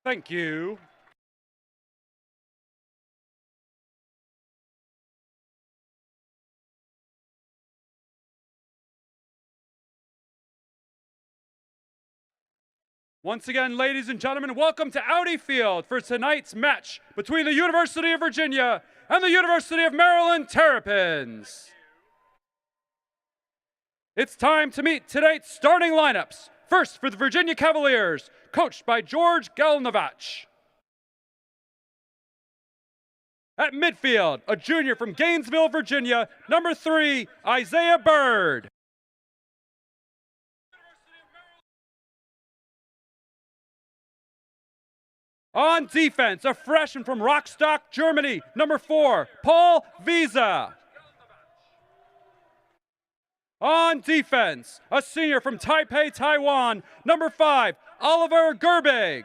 Thank you. Once again, ladies and gentlemen, welcome to Audi Field for tonight's match between the University of Virginia and the University of Maryland Terrapins. It's time to meet tonight's starting lineups. First, for the Virginia Cavaliers, coached by George Gelnovach. At midfield, a junior from Gainesville, Virginia, number 3, Isaiah Bird. On defense, a freshman from Rostock, Germany, number 4, Paul Visa. On defense, a senior from Taipei, Taiwan, number 5, Oliver Gerbig.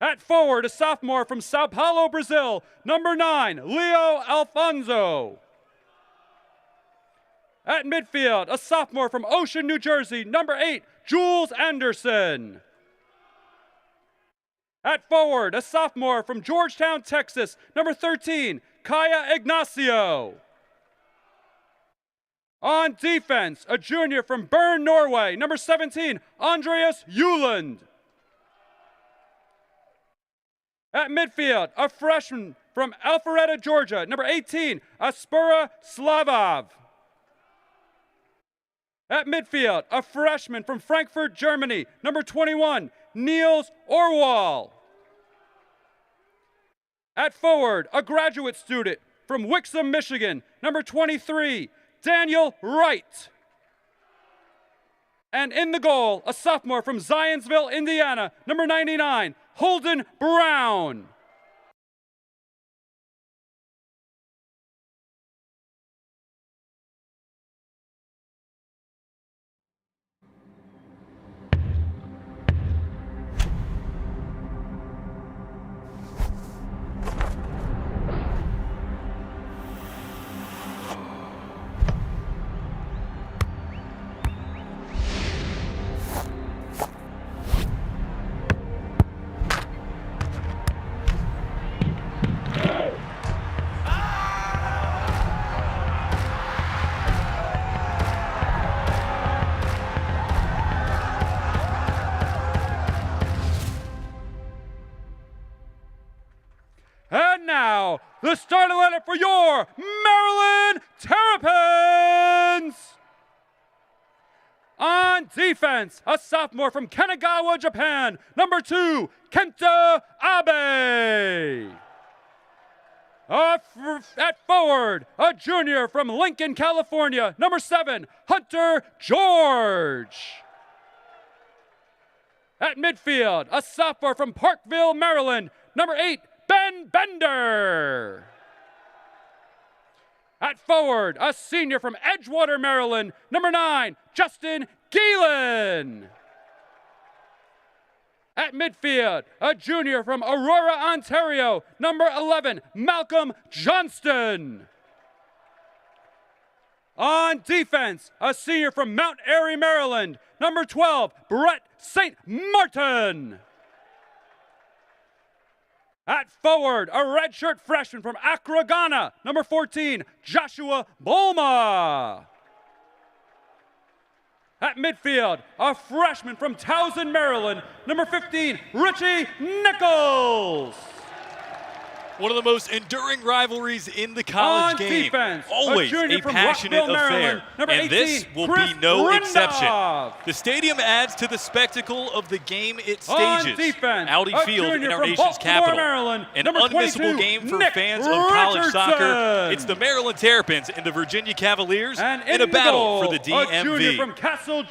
At forward, a sophomore from Sao Paulo, Brazil, number 9, Leo Alfonso. At midfield, a sophomore from Ocean, New Jersey, number 8, Jules Anderson. At forward, a sophomore from Georgetown, Texas, number 13, Kaya Ignacio. On defense, a junior from Bern, Norway, number 17, Andreas Uland. At midfield, a freshman from Alpharetta, Georgia, number 18, Aspura Slavov. At midfield, a freshman from Frankfurt, Germany, number 21, Niels Orwal. At forward, a graduate student from Wixom, Michigan, number 23, Daniel Wright. And in the goal, a sophomore from Zionsville, Indiana, number 99, Holden Brown. And now, the starting lineup for your Maryland Terrapins! On defense, a sophomore from Kanagawa, Japan, number 2, Kenta Abe. At forward, a junior from Lincoln, California, number 7, Hunter George. At midfield, a sophomore from Parkville, Maryland, number 8, Ben Bender. At forward, a senior from Edgewater, Maryland, number 9, Justin Geelan. At midfield, a junior from Aurora, Ontario, number 11, Malcolm Johnston. On defense, a senior from Mount Airy, Maryland, number 12, Brett St. Martin. At forward, a redshirt freshman from Accra, Ghana, number 14, Joshua Bolma. At midfield, a freshman from Towson, Maryland, number 15, Richie Nichols. One of the most enduring rivalries in the college game. Defense, always a passionate affair, and this will be no exception. The stadium adds to the spectacle of the game it stages. Audi Field in our nation's capital. An unmissable game for fans of college soccer. It's the Maryland Terrapins and the Virginia Cavaliers in a battle for the DMV.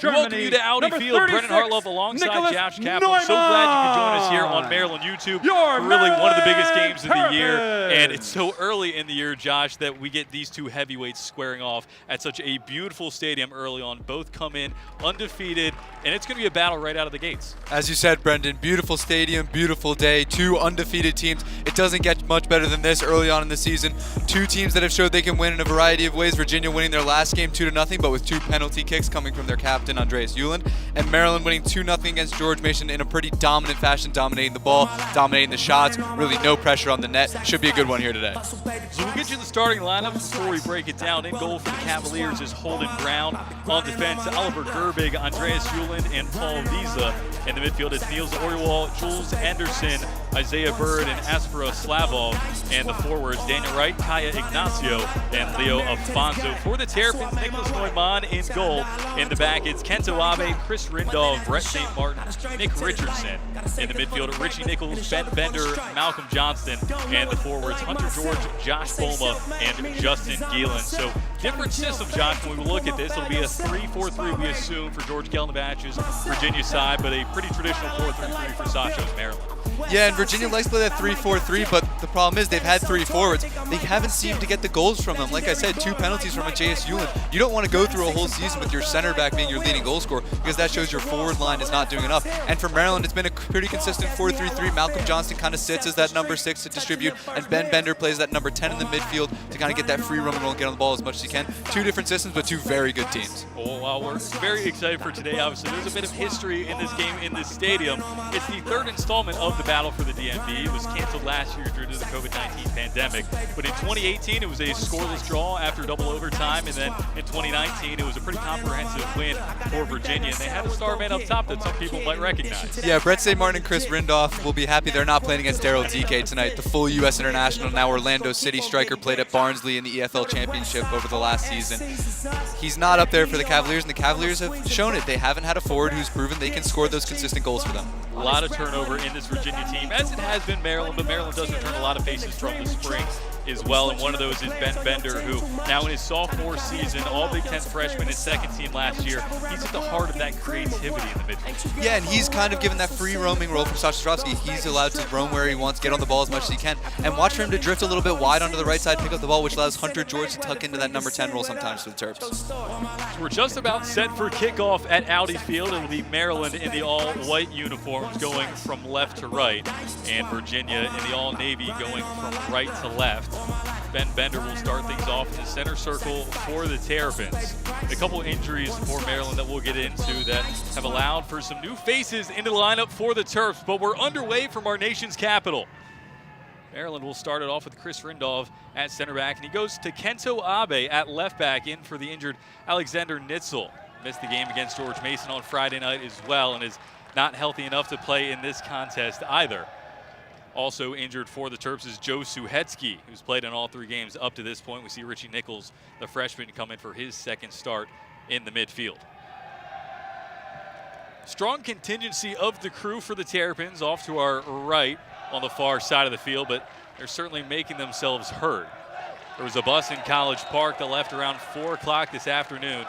Welcome you to Audi Field. Brennan Hartlove alongside Josh Kaplan. So glad you could join us here on Maryland YouTube for really one of the biggest games of the year, and it's so early in the year, Josh, that we get these two heavyweights squaring off at such a beautiful stadium early on. Both come in undefeated, and it's going to be a battle right out of the gates. As you said, Brendan, beautiful stadium, beautiful day, two undefeated teams. It doesn't get much better than this early on in the season. Two teams that have showed they can win in a variety of ways. Virginia winning their last game 2-0, but with two penalty kicks coming from their captain, Andreas Uland, and Maryland winning 2-0 against George Mason in a pretty dominant fashion, dominating the ball, dominating the shots, really no pressure on the net. Should be a good one here today. So we'll get you the starting lineup before we break it down. In goal for the Cavaliers is Holden Brown. On defense, Oliver Gerbig, Andreas Uland, and Paul Visa. In the midfield, it's Niels Oryewall, Jules Anderson, Isaiah Bird, and Aspera Slavov. And the forwards, Daniel Wright, Kaya Ignacio, and Leo Afonso. For the Terrapins, Nicholas Neumann in goal. In the back, it's Kento Abe, Chris Rindolph, Brett St. Martin, Nick Richardson. In the midfield, Richie Nichols, Ben Bender, Malcolm Johnston, and the forwards, Hunter George, Josh Boma, and Justin Geelan. So different system, Josh, when we look at this. It'll be a 3-4-3, we assume, for George Gelnabach's Virginia side, but a pretty traditional 4-3-3 for Sasho's Maryland. Yeah, and Virginia likes to play that 3-4-3, but the problem is they've had three forwards. They haven't seemed to get the goals from them. Like I said, two penalties from a J.S. Uland. You don't want to go through a whole season with your center back being your leading goal scorer, because that shows your forward line is not doing enough. And for Maryland, it's been a pretty consistent 4-3-3. Malcolm Johnston kind of sits as that number 6 to distribute, and Ben Bender plays that number 10 in the midfield to kind of get that free roaming role and get on the ball as much as he can. Two different systems, but two very good teams. Oh, well, we're very excited for today. Obviously, there's a bit of history in this game in this stadium. It's the third installment of the battle for the DMV. It was canceled last year due to the COVID-19 pandemic. But in 2018, it was a scoreless draw after double overtime. And then in 2019, it was a pretty comprehensive win for Virginia. And they had a star man up top that some people might recognize. Yeah, Brett St. Martin and Chris Rindolph will be happy they're not playing against Daryl DK tonight. The full U.S. international, now Orlando City striker, played at Barnsley in the EFL Championship over the last season. He's not up there for the Cavaliers, and the Cavaliers have shown it. They haven't had a forward who's proven they can score those consistent goals for them. A lot of turnover in this Virginia team, as it has been Maryland, but Maryland does return a lot of faces from the spring as well, and one of those is Ben Bender, who now in his sophomore season, all Big Ten freshman, his second team last year, he's at the heart of that creativity in the midfield. Yeah, and he's kind of given that free roaming role from Sasha Ostrovsky. He's allowed to roam where he wants, get on the ball as much as he can, and watch for him to drift a little bit wide onto the right side, pick up the ball, which allows Hunter George to tuck into that number 10 role sometimes for the Terps. So we're just about set for kickoff at Audi Field. It'll be Maryland in the all-white uniforms going from left to right, and Virginia in the all-navy going from right to left. Ben Bender will start things off in the center circle for the Terrapins. A couple injuries for Maryland that we'll get into that have allowed for some new faces into the lineup for the Terps, but we're underway from our nation's capital. Maryland will start it off with Chris Rindolph at center back, and he goes to Kento Abe at left back, in for the injured Alexander Nitzel. Missed the game against George Mason on Friday night as well, and is not healthy enough to play in this contest either. Also injured for the Terps is Joe Suhetsky, who's played in all three games up to this point. We see Richie Nichols, the freshman, come in for his second start in the midfield. Strong contingency of the crew for the Terrapins off to our right on the far side of the field, but they're certainly making themselves heard. There was a bus in College Park that left around 4 o'clock this afternoon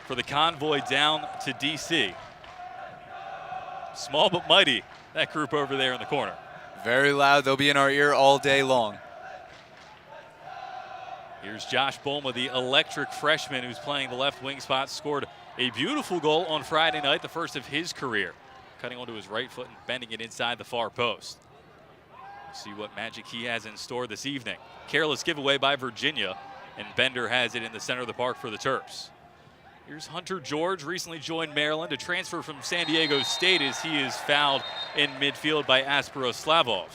for the convoy down to D.C. Small but mighty, that group over there in the corner. Very loud. They'll be in our ear all day long. Here's Josh Boma, the electric freshman who's playing the left wing spot, scored a beautiful goal on Friday night, the first of his career, cutting onto his right foot and bending it inside the far post. See what magic he has in store this evening. Careless giveaway by Virginia, and Bender has it in the center of the park for the Terps. Here's Hunter George, recently joined Maryland, a transfer from San Diego State, as he is fouled in midfield by Aspera Slavov.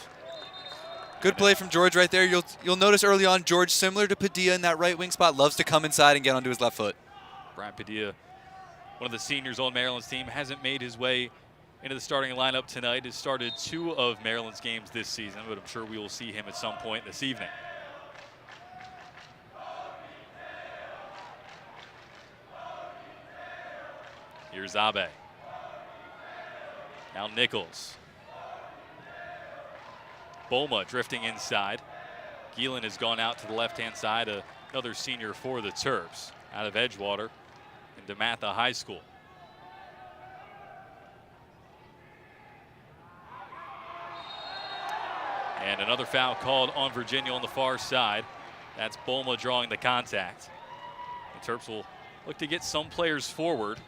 Good play from George right there. You'll notice early on, George, similar to Padilla in that right wing spot, loves to come inside and get onto his left foot. Brian Padilla, one of the seniors on Maryland's team, hasn't made his way into the starting lineup tonight. Has started 2 of Maryland's games this season, but I'm sure we will see him at some point this evening. Here's Abe. Now Nichols. Boma drifting inside. Geelan has gone out to the left-hand side, another senior for the Terps, out of Edgewater in DeMatha High School. And another foul called on Virginia on the far side. That's Bulma drawing the contact. The Terps will look to get some players forward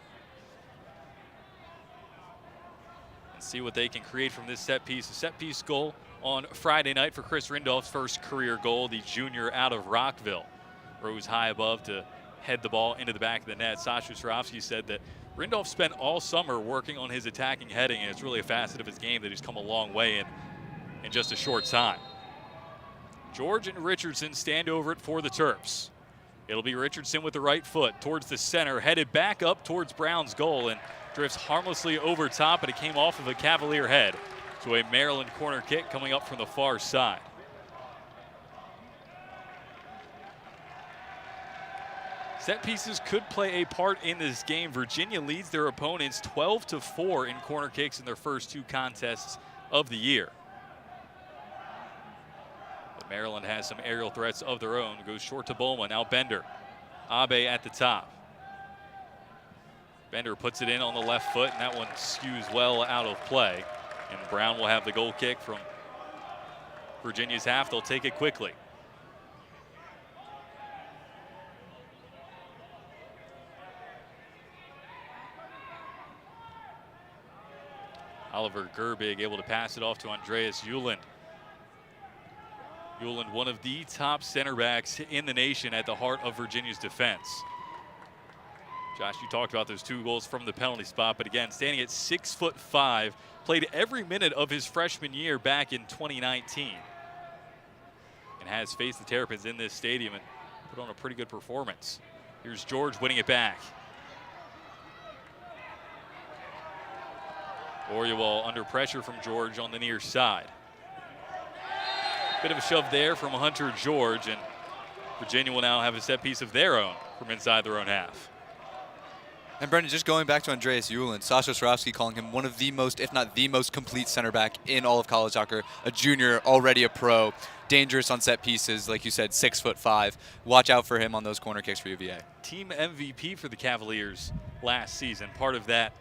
and see what they can create from this set piece. A set piece goal on Friday night for Chris Rindolph's first career goal, the junior out of Rockville. Rose high above to head the ball into the back of the net. Sasha Swarovski said that Rindolph spent all summer working on his attacking heading, and it's really a facet of his game that he's come a long way in just a short time. George and Richardson stand over it for the Terps. It'll be Richardson with the right foot towards the center, headed back up towards Brown's goal, and drifts harmlessly over top, and it came off of a Cavalier head. So a Maryland corner kick coming up from the far side. Set pieces could play a part in this game. Virginia leads their opponents 12-4 in corner kicks in their first two contests of the year. But Maryland has some aerial threats of their own. Goes short to Bowman. Now Bender. Abe at the top. Bender puts it in on the left foot, and that one skews well out of play. And Brown will have the goal kick from Virginia's half. They'll take it quickly. Oliver Gerbig able to pass it off to Andreas Uland. Uland, one of the top center backs in the nation, at the heart of Virginia's defense. Josh, you talked about those two goals from the penalty spot, but again, standing at 6'5", played every minute of his freshman year back in 2019. And has faced the Terrapins in this stadium and put on a pretty good performance. Here's George winning it back. Oriawal under pressure from George on the near side. Bit of a shove there from Hunter George, and Virginia will now have a set piece of their own from inside their own half. And Brendan, just going back to Andreas Uland, Sasha Swarovski calling him one of the most, if not the most complete center back in all of college soccer. A junior, already a pro, dangerous on set pieces, like you said, 6'5". Watch out for him on those corner kicks for UVA. Team MVP for the Cavaliers last season, part of that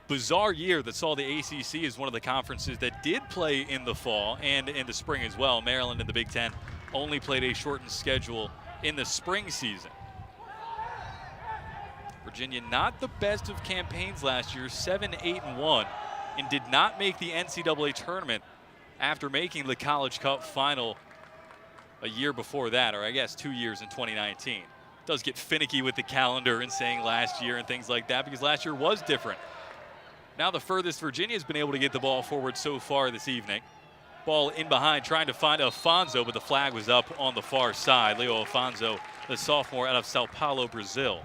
bizarre year that saw the ACC as one of the conferences that did play in the fall and in the spring as well. Maryland in the Big Ten only played a shortened schedule in the spring season. Virginia, not the best of campaigns last year, 7-8-1, and did not make the NCAA tournament after making the College Cup final a year before that, or I guess 2 years in 2019. It does get finicky with the calendar and saying last year and things like that, because last year was different. Now the furthest Virginia's been able to get the ball forward so far this evening. Ball in behind, trying to find Afonso, but the flag was up on the far side. Leo Afonso, the sophomore out of Sao Paulo, Brazil.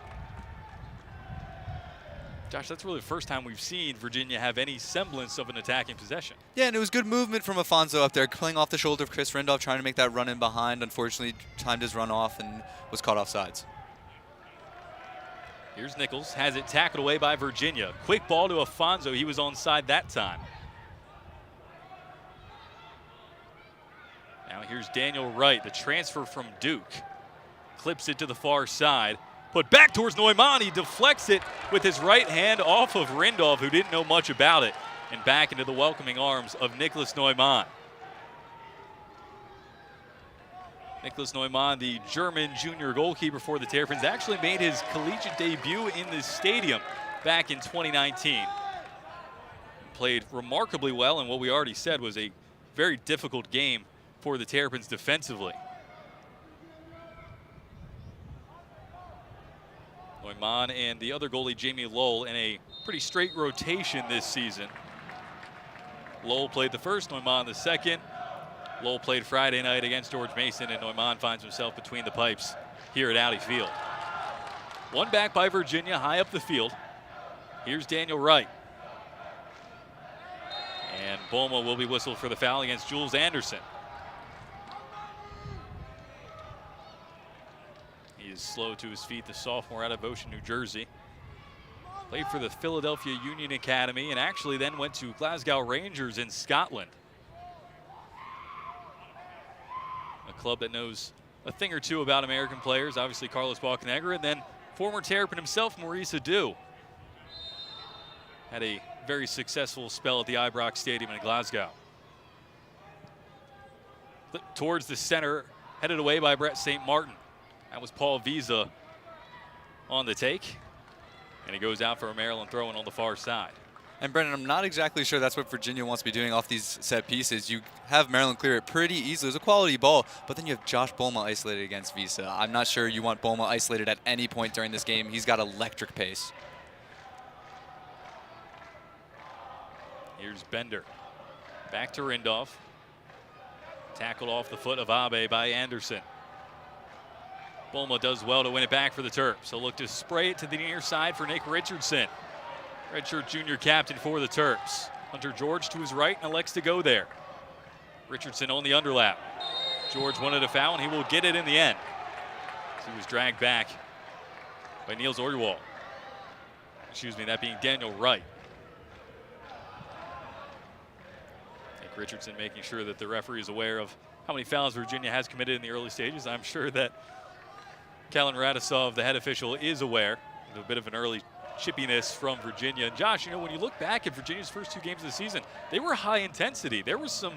Josh, that's really the first time we've seen Virginia have any semblance of an attacking possession. Yeah, and it was good movement from Afonso up there, playing off the shoulder of Chris Rindolph, trying to make that run in behind. Unfortunately, timed his run off and was caught off sides. Here's Nichols, has it tackled away by Virginia. Quick ball to Afonso, he was onside that time. Now here's Daniel Wright, the transfer from Duke. Clips it to the far side. Put back towards Neumann, he deflects it with his right hand off of Rindolph, who didn't know much about it, and back into the welcoming arms of Niklas Neumann. Niklas Neumann, the German junior goalkeeper for the Terrapins, actually made his collegiate debut in this stadium back in 2019. Played remarkably well in what we already said was a very difficult game for the Terrapins defensively. Neumann and the other goalie, Jamie Lowell, in a pretty straight rotation this season. Lowell played the first, Neumann the second. Lowell played Friday night against George Mason, and Neumann finds himself between the pipes here at Audi Field. One back by Virginia, high up the field. Here's Daniel Wright. And Boma will be whistled for the foul against Jules Anderson. He is slow to his feet, the sophomore out of Ocean, New Jersey. Played for the Philadelphia Union Academy and actually then went to Glasgow Rangers in Scotland. A club that knows a thing or two about American players, obviously Carlos Bocanegra, and then former Terrapin himself, Maurice Adu. Had a very successful spell at the Ibrox Stadium in Glasgow. towards the center, headed away by Brett St. Martin. That was Paul Visa on the take. And he goes out for a Maryland throw-in on the far side. And Brendan, I'm not exactly sure that's what Virginia wants to be doing off these set pieces. You have Maryland clear it pretty easily. It was a quality ball, but then you have Josh Bulma isolated against Visa. I'm not sure you want Bulma isolated at any point during this game. He's got electric pace. Here's Bender. Back to Rindolph. Tackled off the foot of Abe by Anderson. Bulma does well to win it back for the Terps. So look to spray it to the near side for Nick Richardson. Redshirt junior captain for the Terps. Hunter George to his right and elects to go there. Richardson on the underlap. George wanted a foul and he will get it in the end. He was dragged back by Niels Ojerwald. Excuse me, that being Daniel Wright. Nick Richardson making sure that the referee is aware of how many fouls Virginia has committed in the early stages. I'm sure that Kalen Radisov, the head official, is aware of a bit of an early chippiness from Virginia. And Josh, you know, when you look back at Virginia's first 2 games of the season, they were high intensity. There was some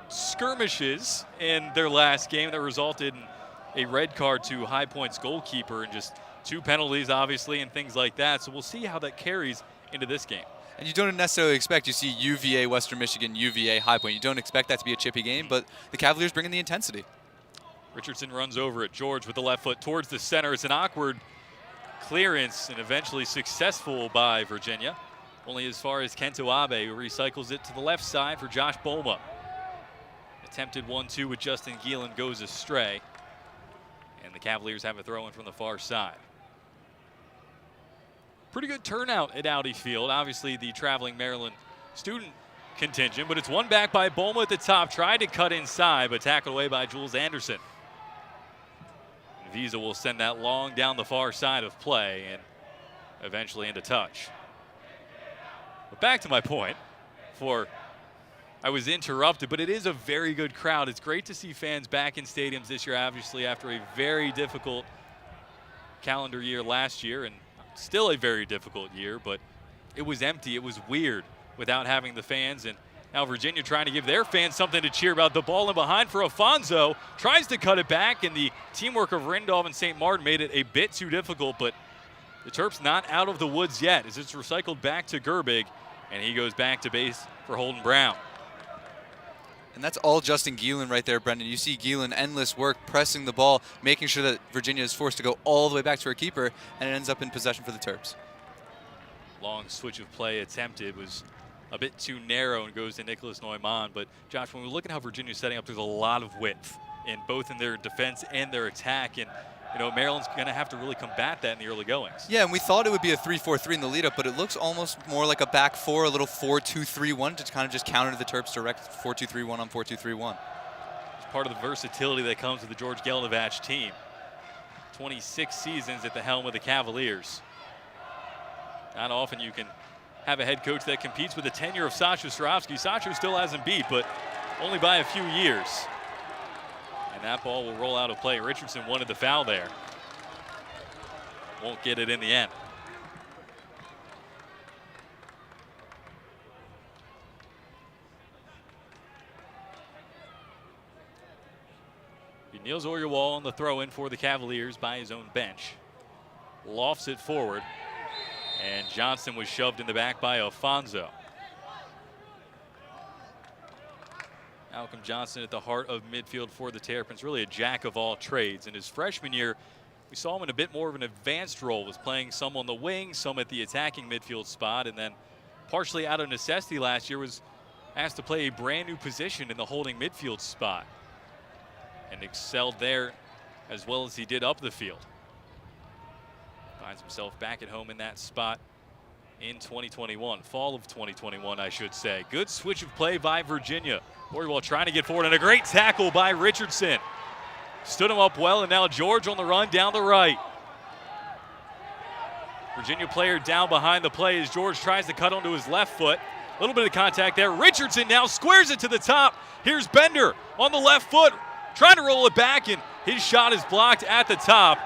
skirmishes in their last game that resulted in a red card to High Point's goalkeeper and just 2 penalties, obviously, and things like that. So we'll see how that carries into this game. And you don't necessarily expect, you see UVA, Western Michigan, UVA, High Point. You don't expect that to be a chippy game, but the Cavaliers bring in the intensity. Richardson runs over it. George with the left foot towards the center. It's an awkward clearance and eventually successful by Virginia. Only as far as Kento Abe, who recycles it to the left side for Josh Bulma. Attempted 1-2 with Justin Geelan goes astray. And the Cavaliers have a throw in from the far side. Pretty good turnout at Audi Field. Obviously the traveling Maryland student contingent, but it's won back by Bulma at the top. Tried to cut inside, but tackled away by Jules Anderson. Visa will send that long down the far side of play and eventually into touch. But back to my point, I was interrupted, but it is a very good crowd. It's great to see fans back in stadiums this year, obviously after a very difficult calendar year last year, and still a very difficult year, but it was empty. It was weird without having the fans, and now Virginia trying to give their fans something to cheer about. The ball in behind for Afonso, tries to cut it back, and the teamwork of Rindolph and St. Martin made it a bit too difficult, but the Terps not out of the woods yet as it's recycled back to Gerbig, and he goes back to base for Holden Brown. And that's all Justin Geelan right there, Brendan. You see Geelan, endless work, pressing the ball, making sure that Virginia is forced to go all the way back to her keeper, and it ends up in possession for the Terps. Long switch of play attempted was a bit too narrow and goes to Nicholas Neumann. But Josh, when we look at how Virginia's setting up, there's a lot of width in both in their defense and their attack. And you know, Maryland's going to have to really combat that in the early goings. Yeah, and we thought it would be a 3-4-3 in the lead-up, but it looks almost more like a back four, a little 4-2-3-1 to kind of just counter the Terps' direct 4-2-3-1 on 4-2-3-1. It's part of the versatility that comes with the George Geldovach team. 26 seasons at the helm of the Cavaliers. Not often you can have a head coach that competes with the tenure of Sasha Ostrovsky. Sasha still hasn't beat, but only by a few years. And that ball will roll out of play. Richardson wanted the foul there. Won't get it in the end. Niels Ojerwald on the throw-in for the Cavaliers by his own bench. Lofts it forward. And Johnson was shoved in the back by Afonso. Malcolm Johnson at the heart of midfield for the Terrapins, really a jack of all trades. In his freshman year, we saw him in a bit more of an advanced role, was playing some on the wing, some at the attacking midfield spot, and then partially out of necessity last year was asked to play a brand new position in the holding midfield spot and excelled there as well as he did up the field. Finds himself back at home in that spot in 2021, fall of 2021, I should say. Good switch of play by Virginia. Ojerwald trying to get forward, and a great tackle by Richardson. Stood him up well, and now George on the run down the right. Virginia player down behind the play as George tries to cut onto his left foot. A little bit of contact there. Richardson now squares it to the top. Here's Bender on the left foot, trying to roll it back, and his shot is blocked at the top.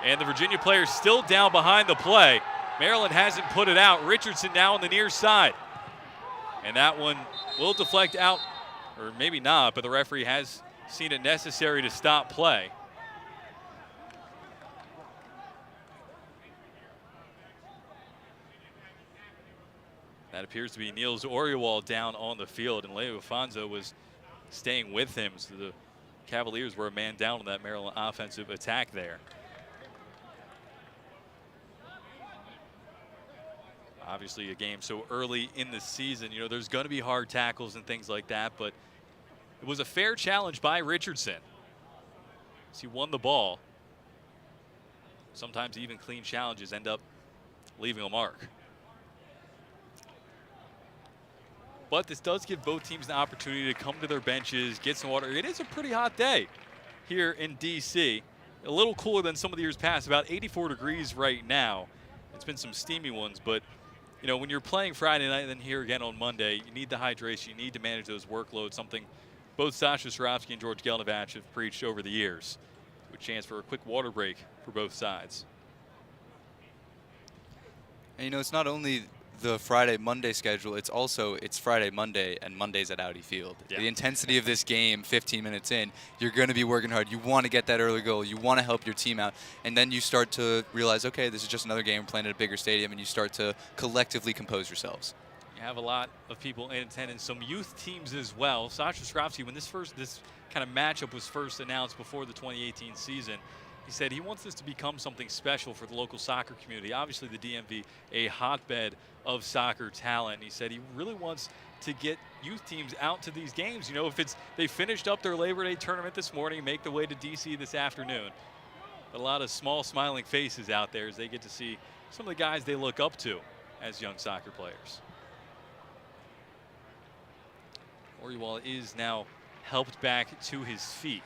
And the Virginia player still down behind the play. Maryland hasn't put it out. Richardson now on the near side. And that one will deflect out or maybe not, but the referee has seen it necessary to stop play. That appears to be Niels Oriwald down on the field, and Leo Afonso was staying with him, so the Cavaliers were a man down on that Maryland offensive attack there. Obviously a game so early in the season, you know, there's going to be hard tackles and things like that, but it was a fair challenge by Richardson. He won the ball. Sometimes even clean challenges end up leaving a mark. But this does give both teams the opportunity to come to their benches, get some water. It is a pretty hot day here in DC. A little cooler than some of the years past, about 84 degrees right now. It's been some steamy ones, but you know, when you're playing Friday night and then here again on Monday, you need the hydration, you need to manage those workloads, something both Sasha Swarovski and George Gelnevach have preached over the years. A chance for a quick water break for both sides. And you know, it's not only the Friday-Monday schedule, it's Friday-Monday and Mondays at Audi Field. Yeah. The intensity of this game 15 minutes in, you're going to be working hard. You want to get that early goal. You want to help your team out. And then you start to realize, okay, this is just another game playing at a bigger stadium, and you start to collectively compose yourselves. You have a lot of people in attendance, some youth teams as well. Sasha Swarovski, when this kind of matchup was first announced before the 2018 season, he said he wants this to become something special for the local soccer community. Obviously, the DMV, a hotbed of soccer talent. He said he really wants to get youth teams out to these games. You know, if they finished up their Labor Day tournament this morning, make the way to DC this afternoon. A lot of small, smiling faces out there as they get to see some of the guys they look up to as young soccer players. Oriwald is now helped back to his feet.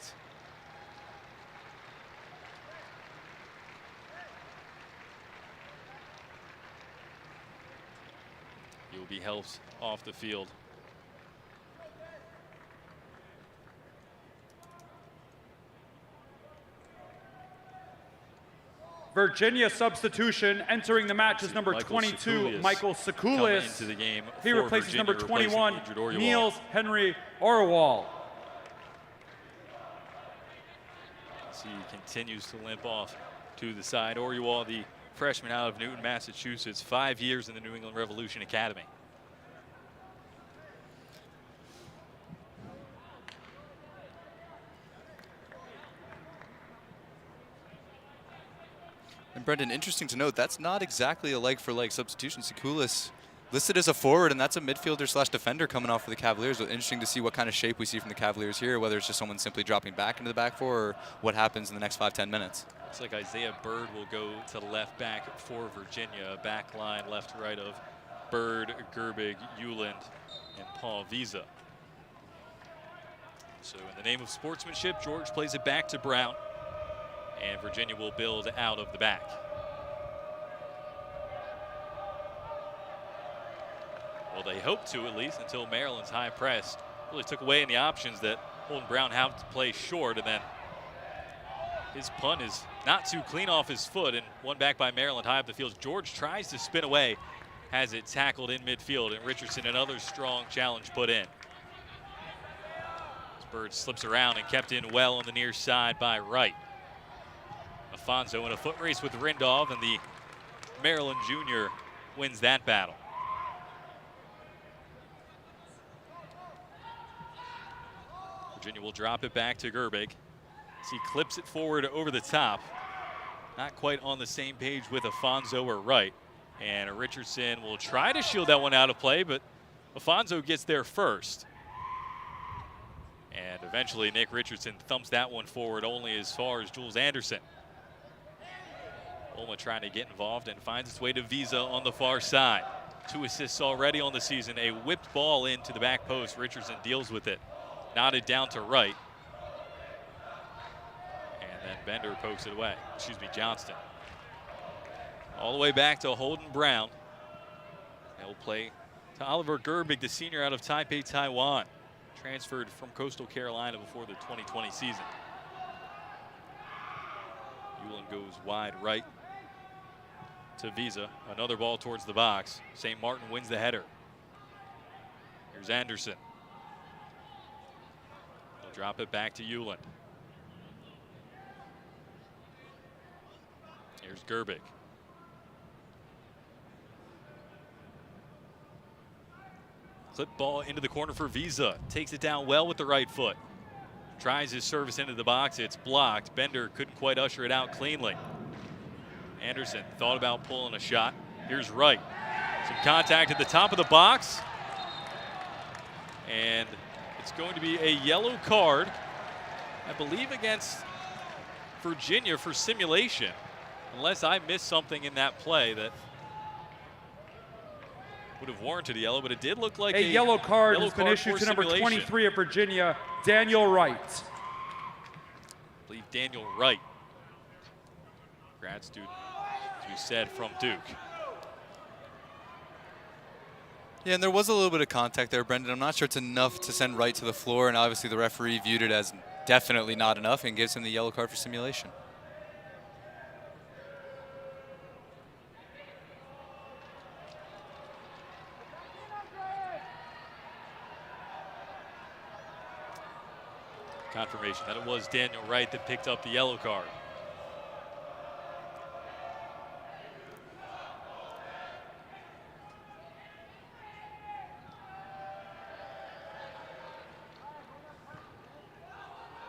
He will be helped off the field. Virginia substitution entering the match is number 22, Michael Sakulis. Into the game. He replaces number 21, Niels Henry Orwell. As he continues to limp off to the side. Oriwald, the freshman out of Newton, Massachusetts, 5 years in the New England Revolution Academy. And Brendan, interesting to note, that's not exactly a like-for-like substitution. Sakulis listed as a forward, and that's a midfielder/defender coming off for the Cavaliers. So interesting to see what kind of shape we see from the Cavaliers here, whether it's just someone simply dropping back into the back four or what happens in the next 5-10 minutes. Looks like Isaiah Bird will go to the left back for Virginia. Back line left to right of Bird, Gerbig, Euland, and Paul Visa. So in the name of sportsmanship, George plays it back to Brown, and Virginia will build out of the back. Well, they hope to, at least, until Maryland's high press really took away any options that Holden Brown had to play short, and then his punt is not too clean off his foot, and one back by Maryland high up the field. George tries to spin away, has it tackled in midfield, and Richardson, another strong challenge put in. Bird slips around and kept in well on the near side by Wright. Afonso in a foot race with Rindov, and the Maryland junior wins that battle. Virginia will drop it back to Gerbig as he clips it forward over the top. Not quite on the same page with Afonso or Wright. And Richardson will try to shield that one out of play, but Afonso gets there first. And eventually Nick Richardson thumps that one forward only as far as Jules Anderson. Olma trying to get involved and finds its way to Visa on the far side. 2 assists already on the season. A whipped ball into the back post. Richardson deals with it. Knotted down to Wright. And then Bender pokes it away. Excuse me, Johnston. All the way back to Holden Brown. He'll play to Oliver Gerbig, the senior out of Taipei, Taiwan. Transferred from Coastal Carolina before the 2020 season. Euland goes wide right to Visa. Another ball towards the box. St. Martin wins the header. Here's Anderson. drop it back to Euland. Here's Gerbig. Clip ball into the corner for Visa. Takes it down well with the right foot. Tries his service into the box. It's blocked. Bender couldn't quite usher it out cleanly. Anderson thought about pulling a shot. Here's Wright. Some contact at the top of the box. And it's going to be a yellow card, I believe, against Virginia for simulation. Unless I missed something in that play that would have warranted a yellow, but it did look like a yellow card has been issued to number 23 of Virginia, Daniel Wright. I believe Daniel Wright, grad student, as you said, from Duke. Yeah, and there was a little bit of contact there, Brendan. I'm not sure it's enough to send Wright to the floor, and obviously the referee viewed it as definitely not enough and gives him the yellow card for simulation. Confirmation that it was Daniel Wright that picked up the yellow card.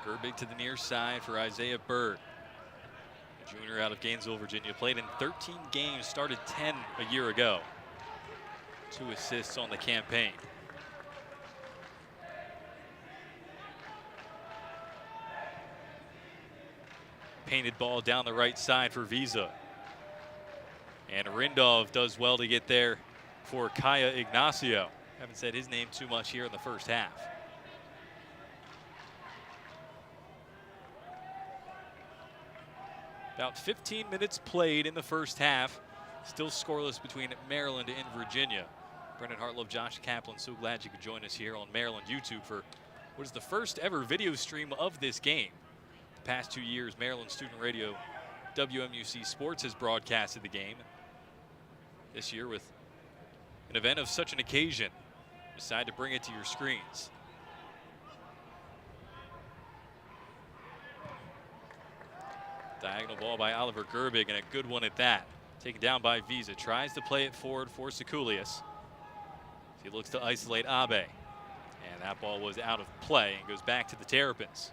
Gerbig to the near side for Isaiah Bird. A junior out of Gainesville, Virginia. Played in 13 games, started 10 a year ago. 2 assists on the campaign. Painted ball down the right side for Visa. And Rindov does well to get there for Kaya Ignacio. Haven't said his name too much here in the first half. About 15 minutes played in the first half. Still scoreless between Maryland and Virginia. Brendan Hartlove, Josh Kaplan, so glad you could join us here on Maryland YouTube for what is the first ever video stream of this game. The past 2 years, Maryland Student Radio, WMUC Sports has broadcasted the game. This year with an event of such an occasion, decide to bring it to your screens. Diagonal ball by Oliver Gerbig, and a good one at that. Taken down by Visa. Tries to play it forward for Sekulius. He looks to isolate Abe. And that ball was out of play and goes back to the Terrapins.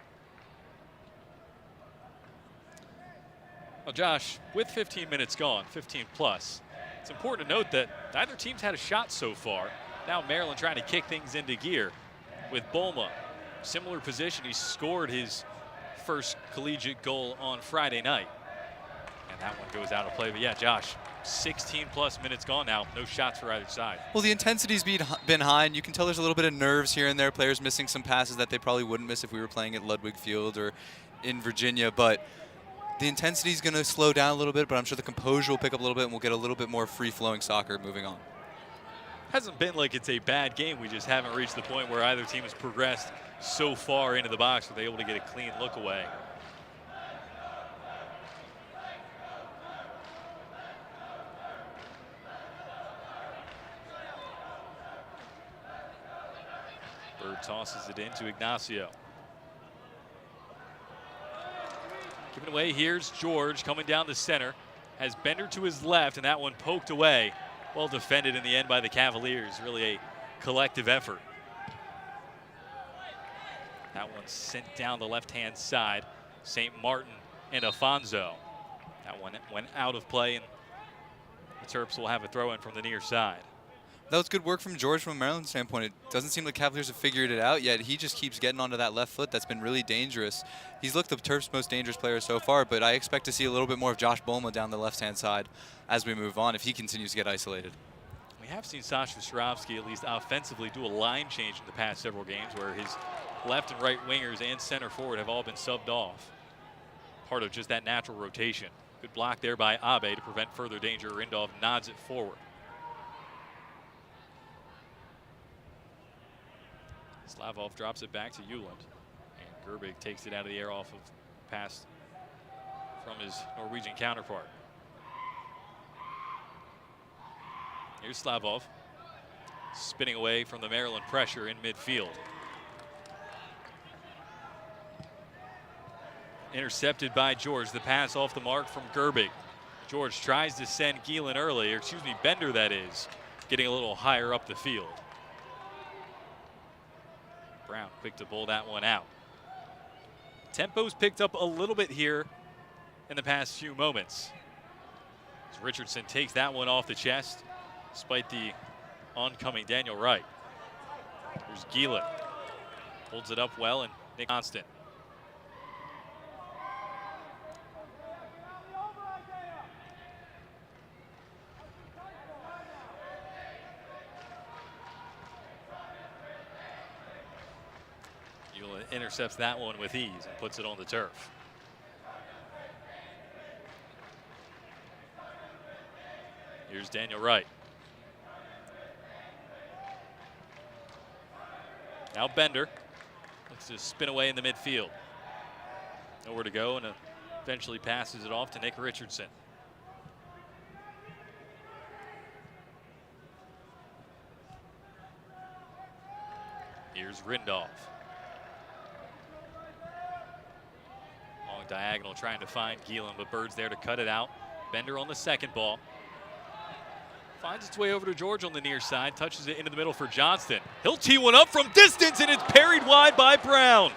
Well, Josh, with 15 minutes gone, 15 plus, it's important to note that neither team's had a shot so far. Now Maryland trying to kick things into gear with Bulma. Similar position, he scored his first collegiate goal on Friday night. And that one goes out of play. But yeah, Josh, 16 plus minutes gone now. No shots for either side. Well, the intensity's been high, and you can tell there's a little bit of nerves here and there. Players missing some passes that they probably wouldn't miss if we were playing at Ludwig Field or in Virginia. But the intensity's going to slow down a little bit, but I'm sure the composure will pick up a little bit, and we'll get a little bit more free-flowing soccer moving on. Hasn't been like it's a bad game. We just haven't reached the point where either team has progressed so far into the box where they're able to get a clean look away. Bird tosses it into Ignacio. Giving away, here's George coming down the center. Has Bender to his left, and that one poked away. Well defended in the end by the Cavaliers. Really a collective effort. That one sent down the left-hand side. St. Martin and Afonso. That one went out of play, and the Terps will have a throw-in from the near side. That was good work from George from a Maryland standpoint. It doesn't seem like Cavaliers have figured it out yet. He just keeps getting onto that left foot. That's been really dangerous. He's looked the Terps' most dangerous player so far, but I expect to see a little bit more of Josh Bulma down the left-hand side as we move on if he continues to get isolated. We have seen Sasha Swarovski at least offensively do a line change in the past several games where his left and right wingers and center forward have all been subbed off. Part of just that natural rotation. Good block there by Abe to prevent further danger. Rindov nods it forward. Slavov drops it back to Euland. And Gerbig takes it out of the air off of pass from his Norwegian counterpart. Here's Slavov spinning away from the Maryland pressure in midfield. intercepted by George. The pass off the mark from Gerbig. George tries to send Gielen early, or excuse me, Bender that is, getting a little higher up the field. Brown quick to bowl that one out. Tempo's picked up a little bit here in the past few moments. As Richardson takes that one off the chest, despite the oncoming Daniel Wright. Here's Gielen. Holds it up well, and Nick Constant. Intercepts that one with ease and puts it on the turf. Here's Daniel Wright. Now Bender looks to spin away in the midfield. Nowhere to go, and eventually passes it off to Nick Richardson. Here's Rindolph. Long diagonal trying to find Gielen, but Bird's there to cut it out. Bender on the second ball. Finds its way over to George on the near side, touches it into the middle for Johnston. He'll tee one up from distance, and it's parried wide by Brown.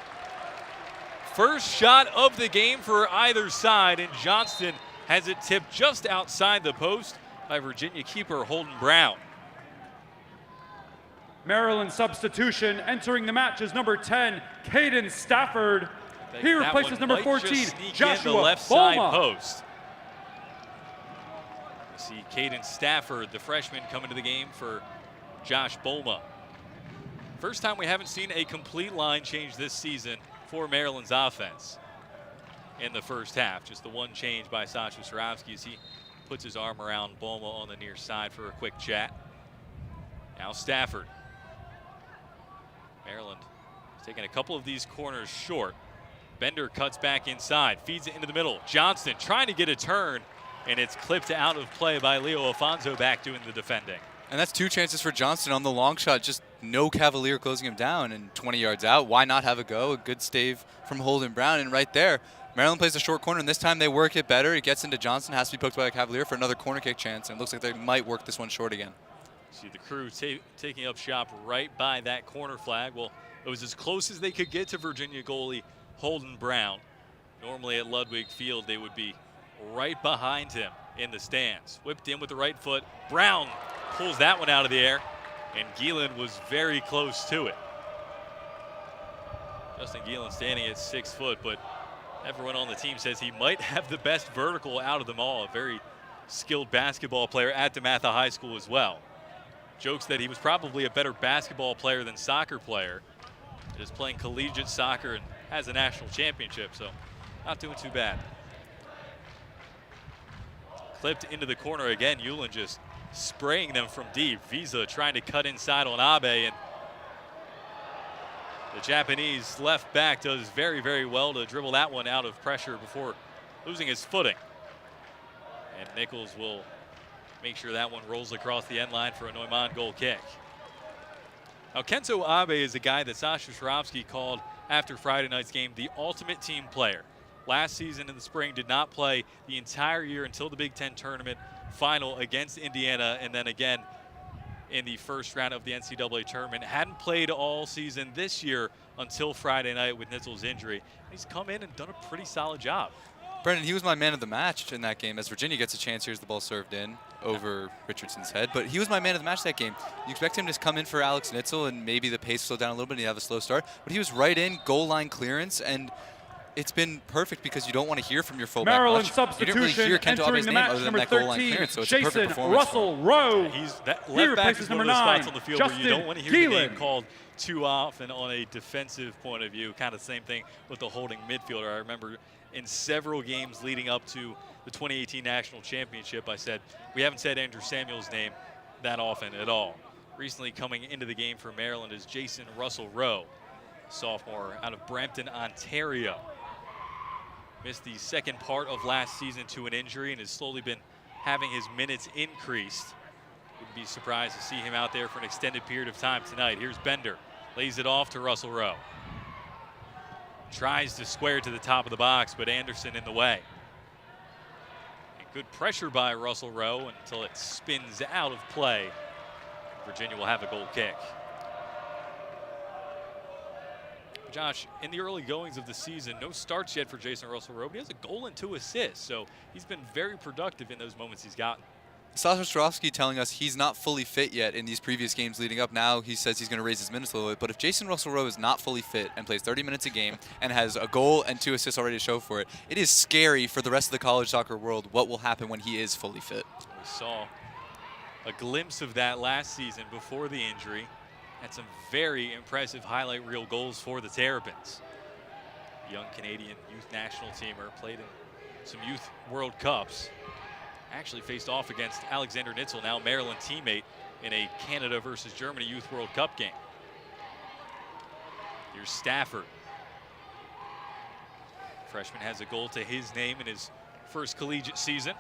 First shot of the game for either side, and Johnston has it tipped just outside the post by Virginia keeper Holden Brown. Maryland substitution entering the match is number 10, Caden Stafford. He replaces number 14, Joshua the left Boma. side post. See Caden Stafford, the freshman, coming to the game for Josh Boma. First time we haven't seen a complete line change this season for Maryland's offense in the first half. Just the one change by Sasha Surowski as he puts his arm around Boma on the near side for a quick chat. Now Stafford. Maryland is taking a couple of these corners short. Bender cuts back inside, feeds it into the middle. Johnston trying to get a turn, and it's clipped out of play by Leo Afonso back doing the defending. And that's two chances for Johnston on the long shot. Just no Cavalier closing him down, and 20 yards out. Why not have a go? A good stave from Holden Brown, and right there, Maryland plays a short corner, and this time they work it better. It gets into Johnston, has to be poked by a Cavalier for another corner kick chance, and it looks like they might work this one short again. See the crew taking up shop right by that corner flag. Well, it was as close as they could get to Virginia goalie Holden Brown. Normally at Ludwig Field, they would be right behind him in the stands. Whipped in with the right foot. Brown pulls that one out of the air, and Gielen was very close to it. Justin Gielen standing at 6 foot, but everyone on the team says he might have the best vertical out of them all. A very skilled basketball player at DeMatha High School as well. Jokes that he was probably a better basketball player than soccer player. Just playing collegiate soccer and has a national championship, so not doing too bad. Clipped into the corner again. Yulin just spraying them from deep. Visa trying to cut inside on Abe, and the Japanese left back does very, very well to dribble that one out of pressure before losing his footing. And Nichols will make sure that one rolls across the end line for a Neumann goal kick. Now, Kento Abe is a guy that Sasha Surowski called after Friday night's game the ultimate team player. Last season in the spring did not play the entire year until the Big Ten tournament final against Indiana, and then again in the first round of the NCAA tournament. Hadn't played all season this year until Friday night with Nitzel's injury. He's come in and done a pretty solid job. Brendan, he was my man of the match in that game. As Virginia gets a chance, here's the ball served in over Richardson's head. But he was my man of the match that game. You expect him to come in for Alex Nitzel, and maybe the pace slowed down a little bit and he'd have a slow start. But he was right in, goal line clearance, and it's been perfect because you don't want to hear from your fullback Maryland much. substitution you didn't really hear Kento Abe's name other than that goal line clearance, so it's a perfect performance. Russell Rowe. He's that left back is one of those spots on the field where you don't want to hear the name called too often on a defensive point of view. Kind of the same thing with the holding midfielder. I remember in several games leading up to the 2018 National Championship, I said, we haven't said Andrew Samuel's name that often at all. Recently coming into the game for Maryland is Jason Russell Rowe, sophomore out of Brampton, Ontario. Missed the second part of last season to an injury and has slowly been having his minutes increased. Wouldn't be surprised to see him out there for an extended period of time tonight. Here's Bender, lays it off to Russell Rowe. Tries to square to the top of the box, but Anderson in the way. And good pressure by Russell Rowe until it spins out of play. Virginia will have a goal kick. Josh, in the early goings of the season, no starts yet for Jason Russell Rowe, but he has a goal and 2 assists, so he's been very productive in those moments he's gotten. Sasha Swarovski telling us he's not fully fit yet in these previous games leading up. Now he says he's going to raise his minutes a little bit, but if Jason Russell Rowe is not fully fit and plays 30 minutes a game and has a goal and 2 assists already to show for it, it is scary for the rest of the college soccer world what will happen when he is fully fit. We saw a glimpse of that last season before the injury. Had some very impressive highlight reel goals for the Terrapins. Young Canadian youth national teamer, played in some youth World Cups. Actually faced off against Alexander Nitzel, now Maryland teammate, in a Canada versus Germany Youth World Cup game. Here's Stafford. Freshman has a goal to his name in his first collegiate season.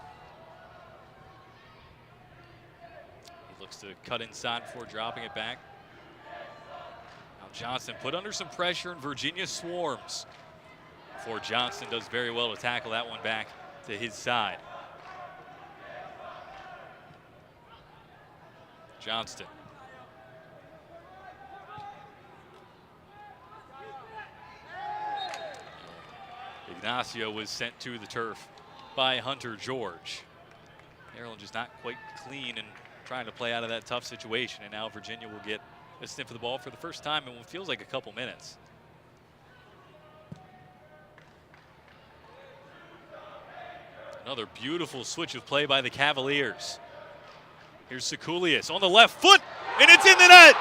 He looks to cut inside before dropping it back. Now Johnson put under some pressure and Virginia swarms. Before Johnson does very well to tackle that one back to his side. Johnston. Ignacio was sent to the turf by Hunter George. Maryland just not quite clean and trying to play out of that tough situation, and now Virginia will get a sniff of the ball for the first time in what feels like a couple minutes. Another beautiful switch of play by the Cavaliers. Here's Sekulius on the left foot, and it's in the net!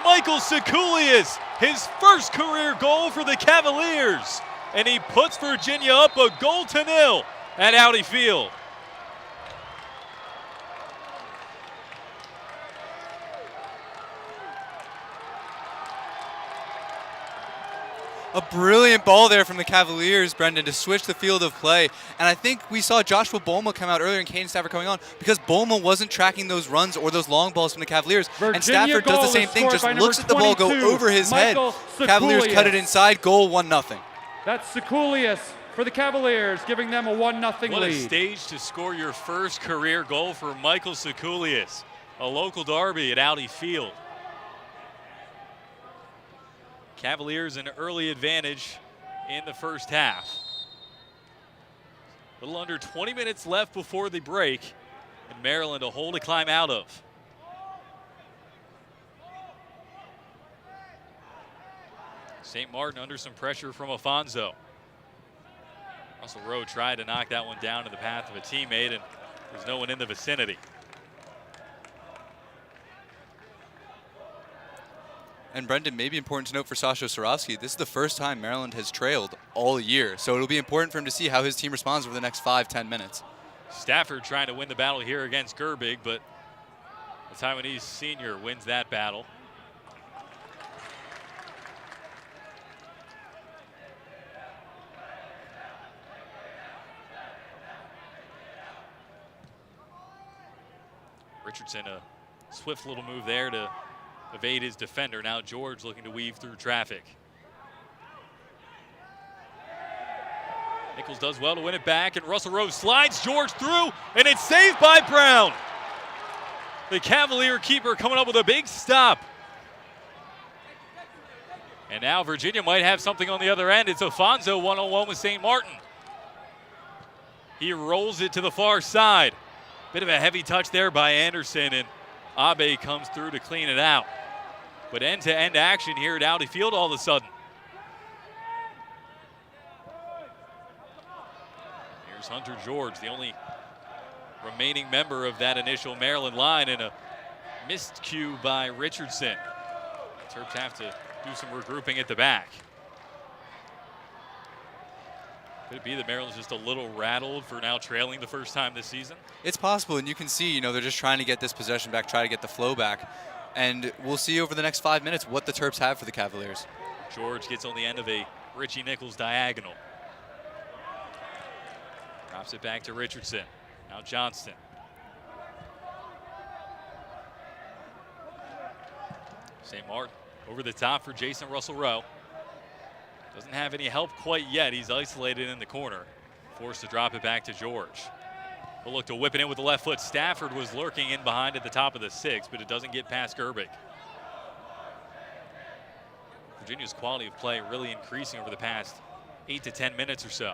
Michael Sekulius, his first career goal for the Cavaliers, and he puts Virginia up 1-0 at Audi Field. A brilliant ball there from the Cavaliers, Brendan, to switch the field of play. And I think we saw Joshua Bolma come out earlier and Caden Stafford coming on because Bolma wasn't tracking those runs or those long balls from the Cavaliers. Virginia and Stafford does the same thing, just looks at the ball go over his head. Cavaliers cut it inside, goal 1-0. That's Sekulius for the Cavaliers, giving them a 1-0 lead. What a stage to score your first career goal for Michael Sekulius, a local derby at Audi Field. Cavaliers an early advantage in the first half. A little under 20 minutes left before the break, and Maryland a hole to climb out of. St. Martin under some pressure from Afonso. Russell Rowe tried to knock that one down in the path of a teammate, and there's no one in the vicinity. And Brendan, maybe important to note for Sasha Swarovski, this is the first time Maryland has trailed all year. So it'll be important for him to see how his team responds over the next 5-10 minutes. Stafford trying to win the battle here against Gerbig, but the Taiwanese senior wins that battle. Richardson, a swift little move there to evade his defender. Now George looking to weave through traffic. Nichols does well to win it back, and Russell Rowe slides George through, and it's saved by Brown. The Cavalier keeper coming up with a big stop. And now Virginia might have something on the other end. It's Afonso one-on-one with St. Martin. He rolls it to the far side. Bit of a heavy touch there by Anderson, and Abe comes through to clean it out. But end-to-end action here at Audi Field all of a sudden. Here's Hunter George, the only remaining member of that initial Maryland line, and a missed cue by Richardson. Terps have to do some regrouping at the back. Could it be that Maryland's just a little rattled for now trailing the first time this season? It's possible, and you can see, they're just trying to get this possession back, try to get the flow back. And we'll see over the next 5 minutes what the Terps have for the Cavaliers. George gets on the end of a Richie Nichols diagonal. Drops it back to Richardson. Now Johnston. St. Martin over the top for Jason Russell Rowe. Doesn't have any help quite yet. He's isolated in the corner. Forced to drop it back to George. We'll look to whip it in with the left foot. Stafford was lurking in behind at the top of the 6, but it doesn't get past Gerbic. Virginia's quality of play really increasing over the past 8 to 10 minutes or so.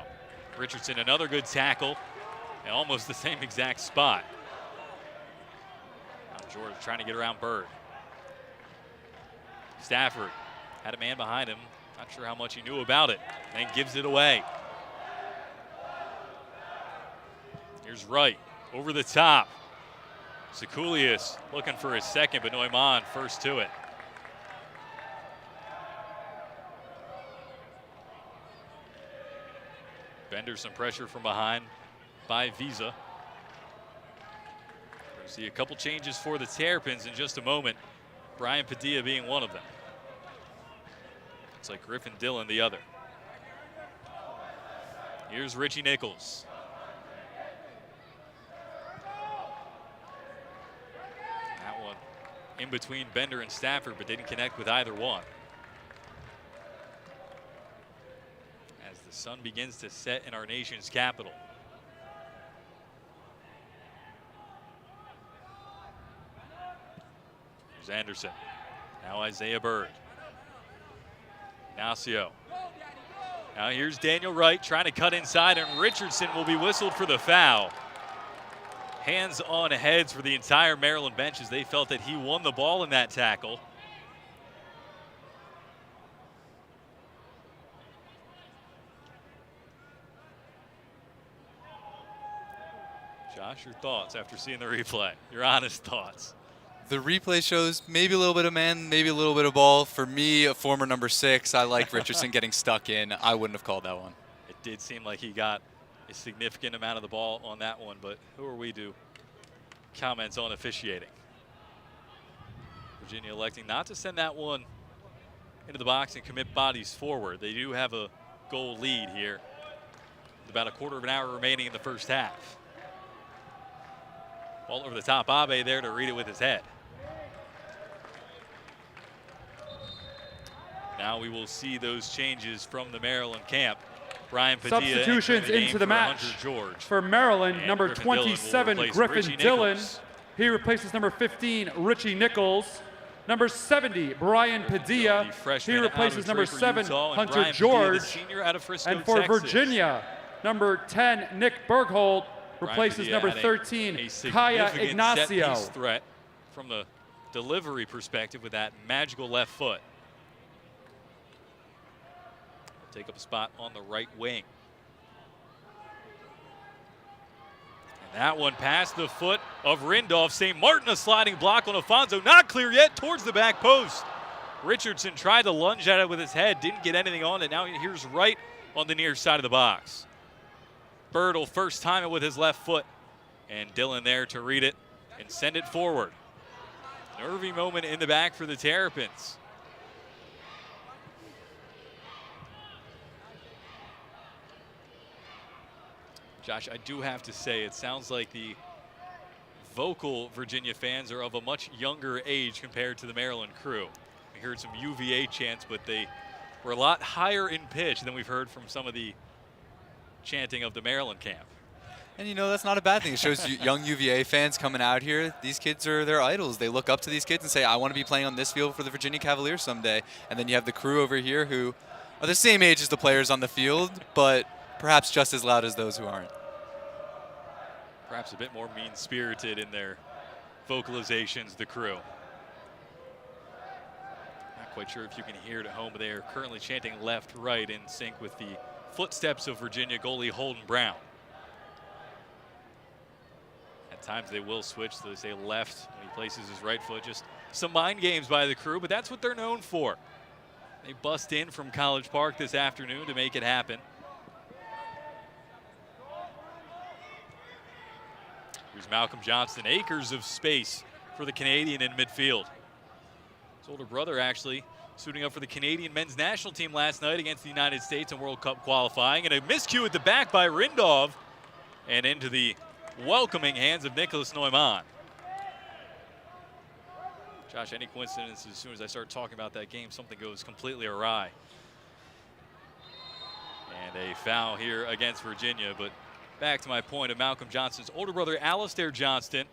Richardson, another good tackle, and almost the same exact spot. Now George trying to get around Bird. Stafford had a man behind him. Not sure how much he knew about it, and gives it away. Here's Wright over the top. Sekulius looking for his second, but Neumann first to it. Bender some pressure from behind by Visa. We'll see a couple changes for the Terrapins in just a moment. Brian Padilla being one of them. It's like Griffin Dillon the other. Here's Richie Nichols. That one in between Bender and Stafford, but didn't connect with either one. As the sun begins to set in our nation's capital. Here's Anderson. Now Isaiah Bird. Ignacio. Now here's Daniel Wright trying to cut inside, and Richardson will be whistled for the foul. Hands on heads for the entire Maryland bench as they felt that he won the ball in that tackle. Josh, your thoughts after seeing the replay, your honest thoughts. The replay shows maybe a little bit of man, maybe a little bit of ball. For me, a former number 6, I like Richardson getting stuck in. I wouldn't have called that one. It did seem like he got a significant amount of the ball on that one, but who are we to comment on officiating? Virginia electing not to send that one into the box and commit bodies forward. They do have a goal lead here with about a quarter of an hour remaining in the first half. Ball over the top, Abe there to read it with his head. Now we will see those changes from the Maryland camp. Brian Padilla substitutions into the match for Maryland. And number 27, Griffin Dillon. He replaces number 15, Richie Nichols. Number 70, Brian Padilla. He replaces number 7, Hunter George. And for Virginia, number 10, Nick Berghold, replaces number 13, Kaya Ignacio. Set-piece threat from the delivery perspective with that magical left foot. Take up a spot on the right wing. And that one past the foot of Rindolph. St. Martin, a sliding block on Afonso. Not clear yet towards the back post. Richardson tried to lunge at it with his head. Didn't get anything on it. Now here's Wright on the near side of the box. Bird will first time it with his left foot. And Dillon there to read it and send it forward. Nervy moment in the back for the Terrapins. Josh, I do have to say, it sounds like the vocal Virginia fans are of a much younger age compared to the Maryland crew. We heard some UVA chants, but they were a lot higher in pitch than we've heard from some of the chanting of the Maryland camp. And you know, that's not a bad thing. It shows young UVA fans coming out here. These kids are their idols. They look up to these kids and say, I want to be playing on this field for the Virginia Cavaliers someday. And then you have the crew over here who are the same age as the players on the field, but perhaps just as loud as those who aren't. Perhaps a bit more mean-spirited in their vocalizations, the crew. Not quite sure if you can hear it at home, but they are currently chanting left, right in sync with the footsteps of Virginia goalie Holden Brown. At times they will switch, so they say left when he places his right foot. Just some mind games by the crew, but that's what they're known for. They bust in from College Park this afternoon to make it happen. Here's Malcolm Johnston, acres of space for the Canadian in midfield. His older brother actually suiting up for the Canadian men's national team last night against the United States in World Cup qualifying. And a miscue at the back by Rindolph and into the welcoming hands of Nicholas Neumann. Josh, any coincidence as soon as I start talking about that game, something goes completely awry? And a foul here against Virginia, but back to my point of Malcolm Johnston's older brother, Alistair Johnston,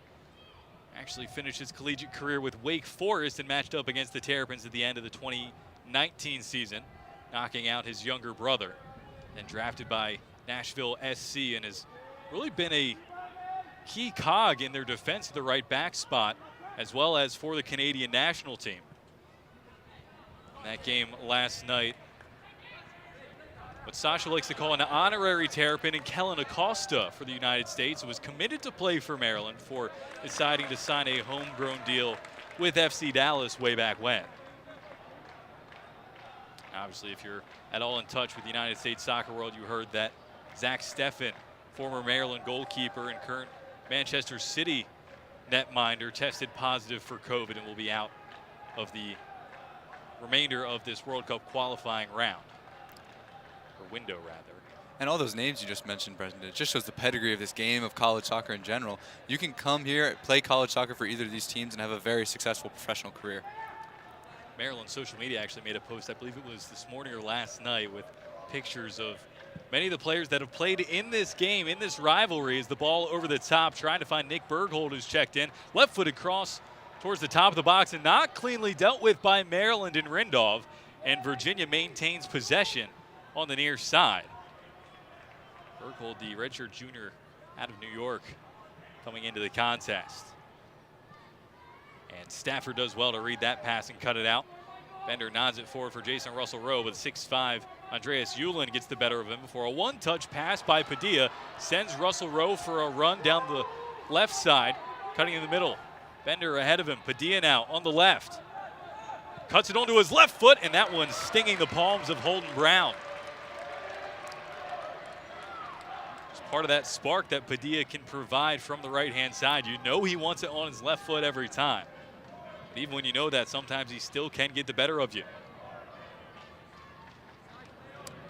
actually finished his collegiate career with Wake Forest and matched up against the Terrapins at the end of the 2019 season, knocking out his younger brother. And drafted by Nashville SC and has really been a key cog in their defense of the right back spot, as well as for the Canadian national team. In that game last night, what Sasha likes to call an honorary Terrapin, and Kellen Acosta for the United States, was committed to play for Maryland for deciding to sign a homegrown deal with FC Dallas way back when. Obviously, if you're at all in touch with the United States soccer world, you heard that Zach Steffen, former Maryland goalkeeper and current Manchester City netminder, tested positive for COVID and will be out of the remainder of this World Cup qualifying round. Or window, rather. And all those names you just mentioned, Brendan, it just shows the pedigree of this game, of college soccer in general. You can come here, play college soccer for either of these teams, and have a very successful professional career. Maryland social media actually made a post, I believe it was this morning or last night, with pictures of many of the players that have played in this game, in this rivalry, as the ball over the top, trying to find Nick Berghold, who's checked in. Left-footed cross towards the top of the box and not cleanly dealt with by Maryland and Rindov, and Virginia maintains possession on the near side. Berghold, the redshirt junior out of New York, coming into the contest. And Stafford does well to read that pass and cut it out. Bender nods it forward for Jason Russell Rowe, but 6'5" Andreas Uhlin gets the better of him before a one-touch pass by Padilla sends Russell Rowe for a run down the left side, cutting in the middle. Bender ahead of him. Padilla now on the left. Cuts it onto his left foot, and that one's stinging the palms of Holden Brown. It's part of that spark that Padilla can provide from the right-hand side. You know he wants it on his left foot every time. But even when you know that, sometimes he still can get the better of you.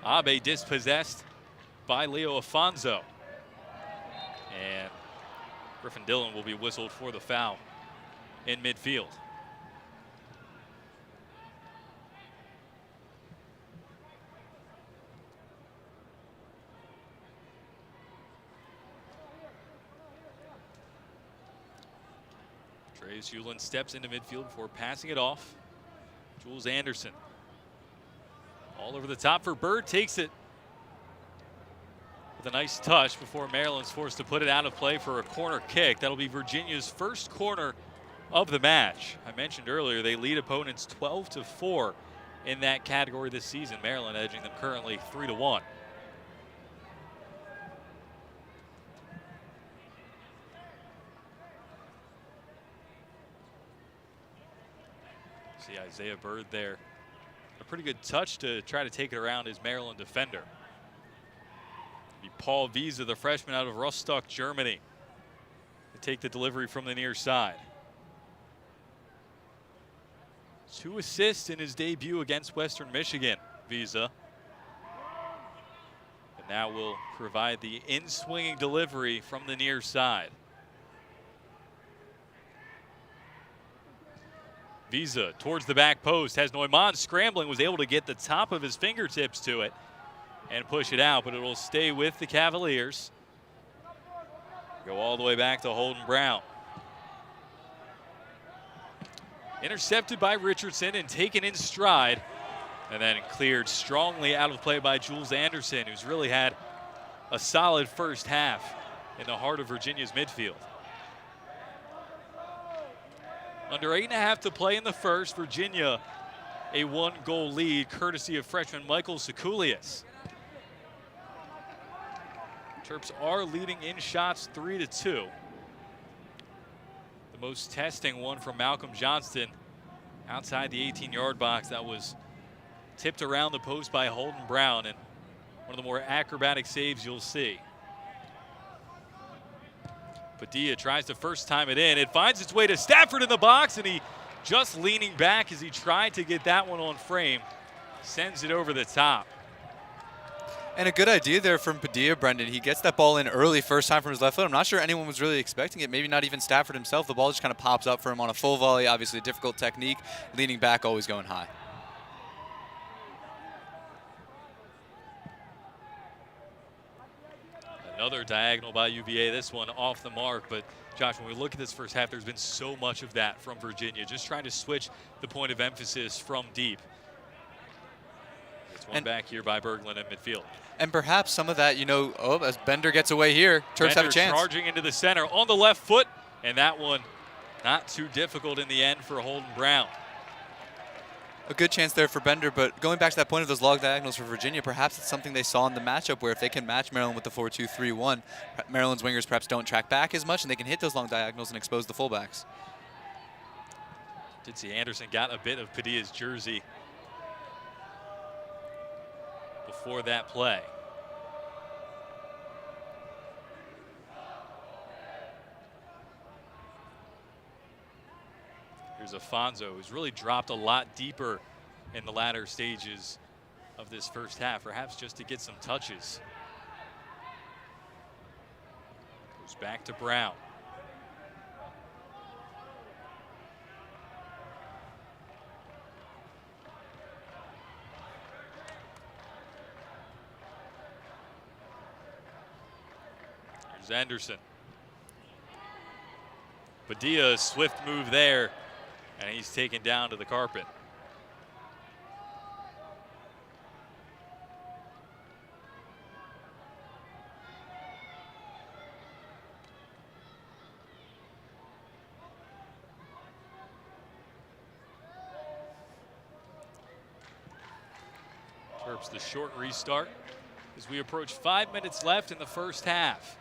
Abe dispossessed by Leo Afonso. And Griffin Dillon will be whistled for the foul in midfield. Andreas Uhlin steps into midfield before passing it off. Jules Anderson. All over the top for Bird, takes it with a nice touch before Maryland's forced to put it out of play for a corner kick. That'll be Virginia's first corner of the match. I mentioned earlier they lead opponents 12-4 in that category this season. Maryland edging them currently 3-1. See Isaiah Bird there. A pretty good touch to try to take it around his Maryland defender. Be Paul Wiese, the freshman out of Rostock, Germany, to take the delivery from the near side. 2 assists in his debut against Western Michigan, Wiese. And now will provide the in-swinging delivery from the near side. Wiese towards the back post, has Neumann scrambling, was able to get the top of his fingertips to it and push it out, but it will stay with the Cavaliers. Go all the way back to Holden Brown. Intercepted by Richardson and taken in stride, and then cleared strongly out of play by Jules Anderson, who's really had a solid first half in the heart of Virginia's midfield. Under 8.5 to play in the first, Virginia a 1-goal lead courtesy of freshman Michael Sekulius. Terps are leading in shots 3-2. The most testing one from Malcolm Johnston outside the 18-yard box that was tipped around the post by Holden Brown, and one of the more acrobatic saves you'll see. Padilla tries to first time it in. It finds its way to Stafford in the box, and he just leaning back as he tried to get that one on frame. Sends it over the top. And a good idea there from Padilla, Brendan. He gets that ball in early first time from his left foot. I'm not sure anyone was really expecting it, maybe not even Stafford himself. The ball just kind of pops up for him on a full volley. Obviously a difficult technique. Leaning back, always going high. Another diagonal by UVA, this one off the mark, but Josh, when we look at this first half, there's been so much of that from Virginia, just trying to switch the point of emphasis from deep. It's one back here by Berglund in midfield. And perhaps some of that, as Bender gets away here, Terps have a chance. Charging into the center on the left foot, and that one not too difficult in the end for Holden Brown. A good chance there for Bender, but going back to that point of those long diagonals for Virginia, perhaps it's something they saw in the matchup where if they can match Maryland with the 4-2-3-1, Maryland's wingers perhaps don't track back as much and they can hit those long diagonals and expose the fullbacks. Did see Anderson got a bit of Padilla's jersey before that play. Here's Afonso, who's really dropped a lot deeper in the latter stages of this first half, perhaps just to get some touches. Goes back to Brown. Here's Anderson. Padilla, swift move there. And he's taken down to the carpet. Terps the short restart as we approach 5 minutes left in the first half.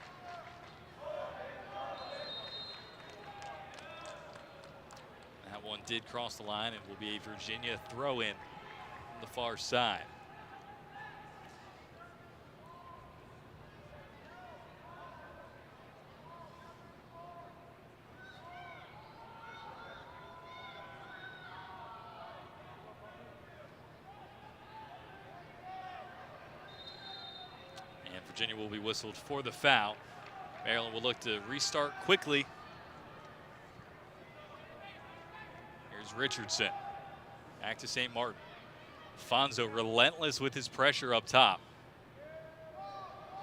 One did cross the line and will be a Virginia throw-in on the far side. And Virginia will be whistled for the foul. Maryland will look to restart quickly. Richardson back to St. Martin. Afonso relentless with his pressure up top.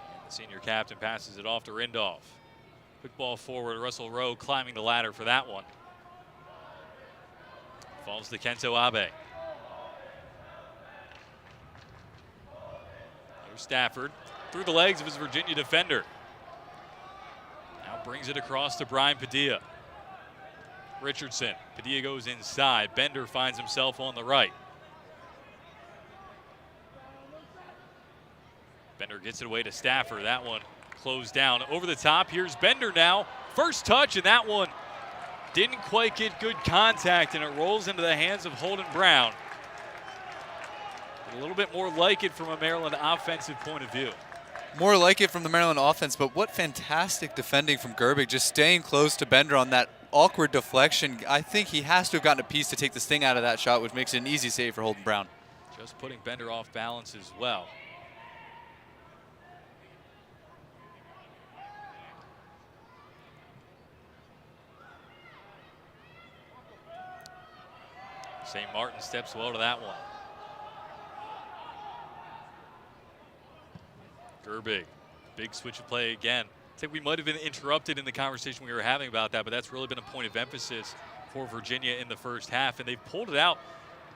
And the senior captain passes it off to Rindolph. Quick ball forward. Russell Rowe climbing the ladder for that one. Falls to Kento Abe. Here's Stafford through the legs of his Virginia defender. Now brings it across to Brian Padilla. Richardson. Padilla goes inside. Bender finds himself on the right. Bender gets it away to Stafford. That one closed down. Over the top. Here's Bender now. First touch, and that one didn't quite get good contact, and it rolls into the hands of Holden Brown. A little bit more like it from a Maryland offensive point of view. More like it from the Maryland offense, but what fantastic defending from Gerbig, just staying close to Bender on that awkward deflection. I think he has to have gotten a piece to take the sting out of that shot, which makes it an easy save for Holden Brown. Just putting Bender off balance as well. St. Martin steps well to that one. Gerbig, big switch of play again. I think we might have been interrupted in the conversation we were having about that, but that's really been a point of emphasis for Virginia in the first half, and they've pulled it out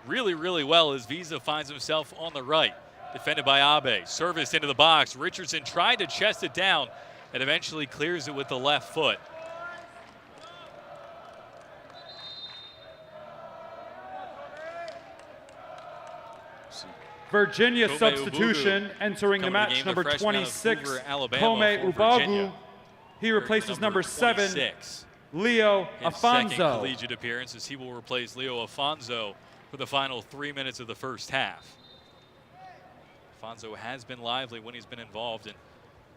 really, really well as Visa finds himself on the right. Defended by Abe, service into the box. Richardson tried to chest it down and eventually clears it with the left foot. Virginia substitution entering the match, number 26, Kome Ubagu. He replaces number 7, Leo Afonso. Second collegiate appearance as he will replace Leo Afonso for the final 3 minutes of the first half. Afonso has been lively when he's been involved, and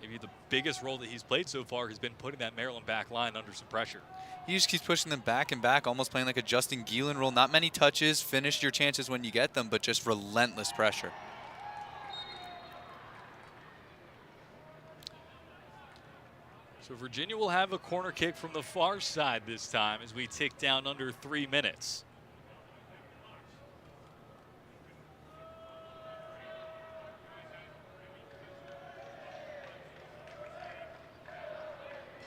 maybe the biggest role that he's played so far has been putting that Maryland back line under some pressure. He just keeps pushing them back and back, almost playing like a Justin Gielen role. Not many touches, finish your chances when you get them, but just relentless pressure. So Virginia will have a corner kick from the far side this time as we tick down under 3 minutes.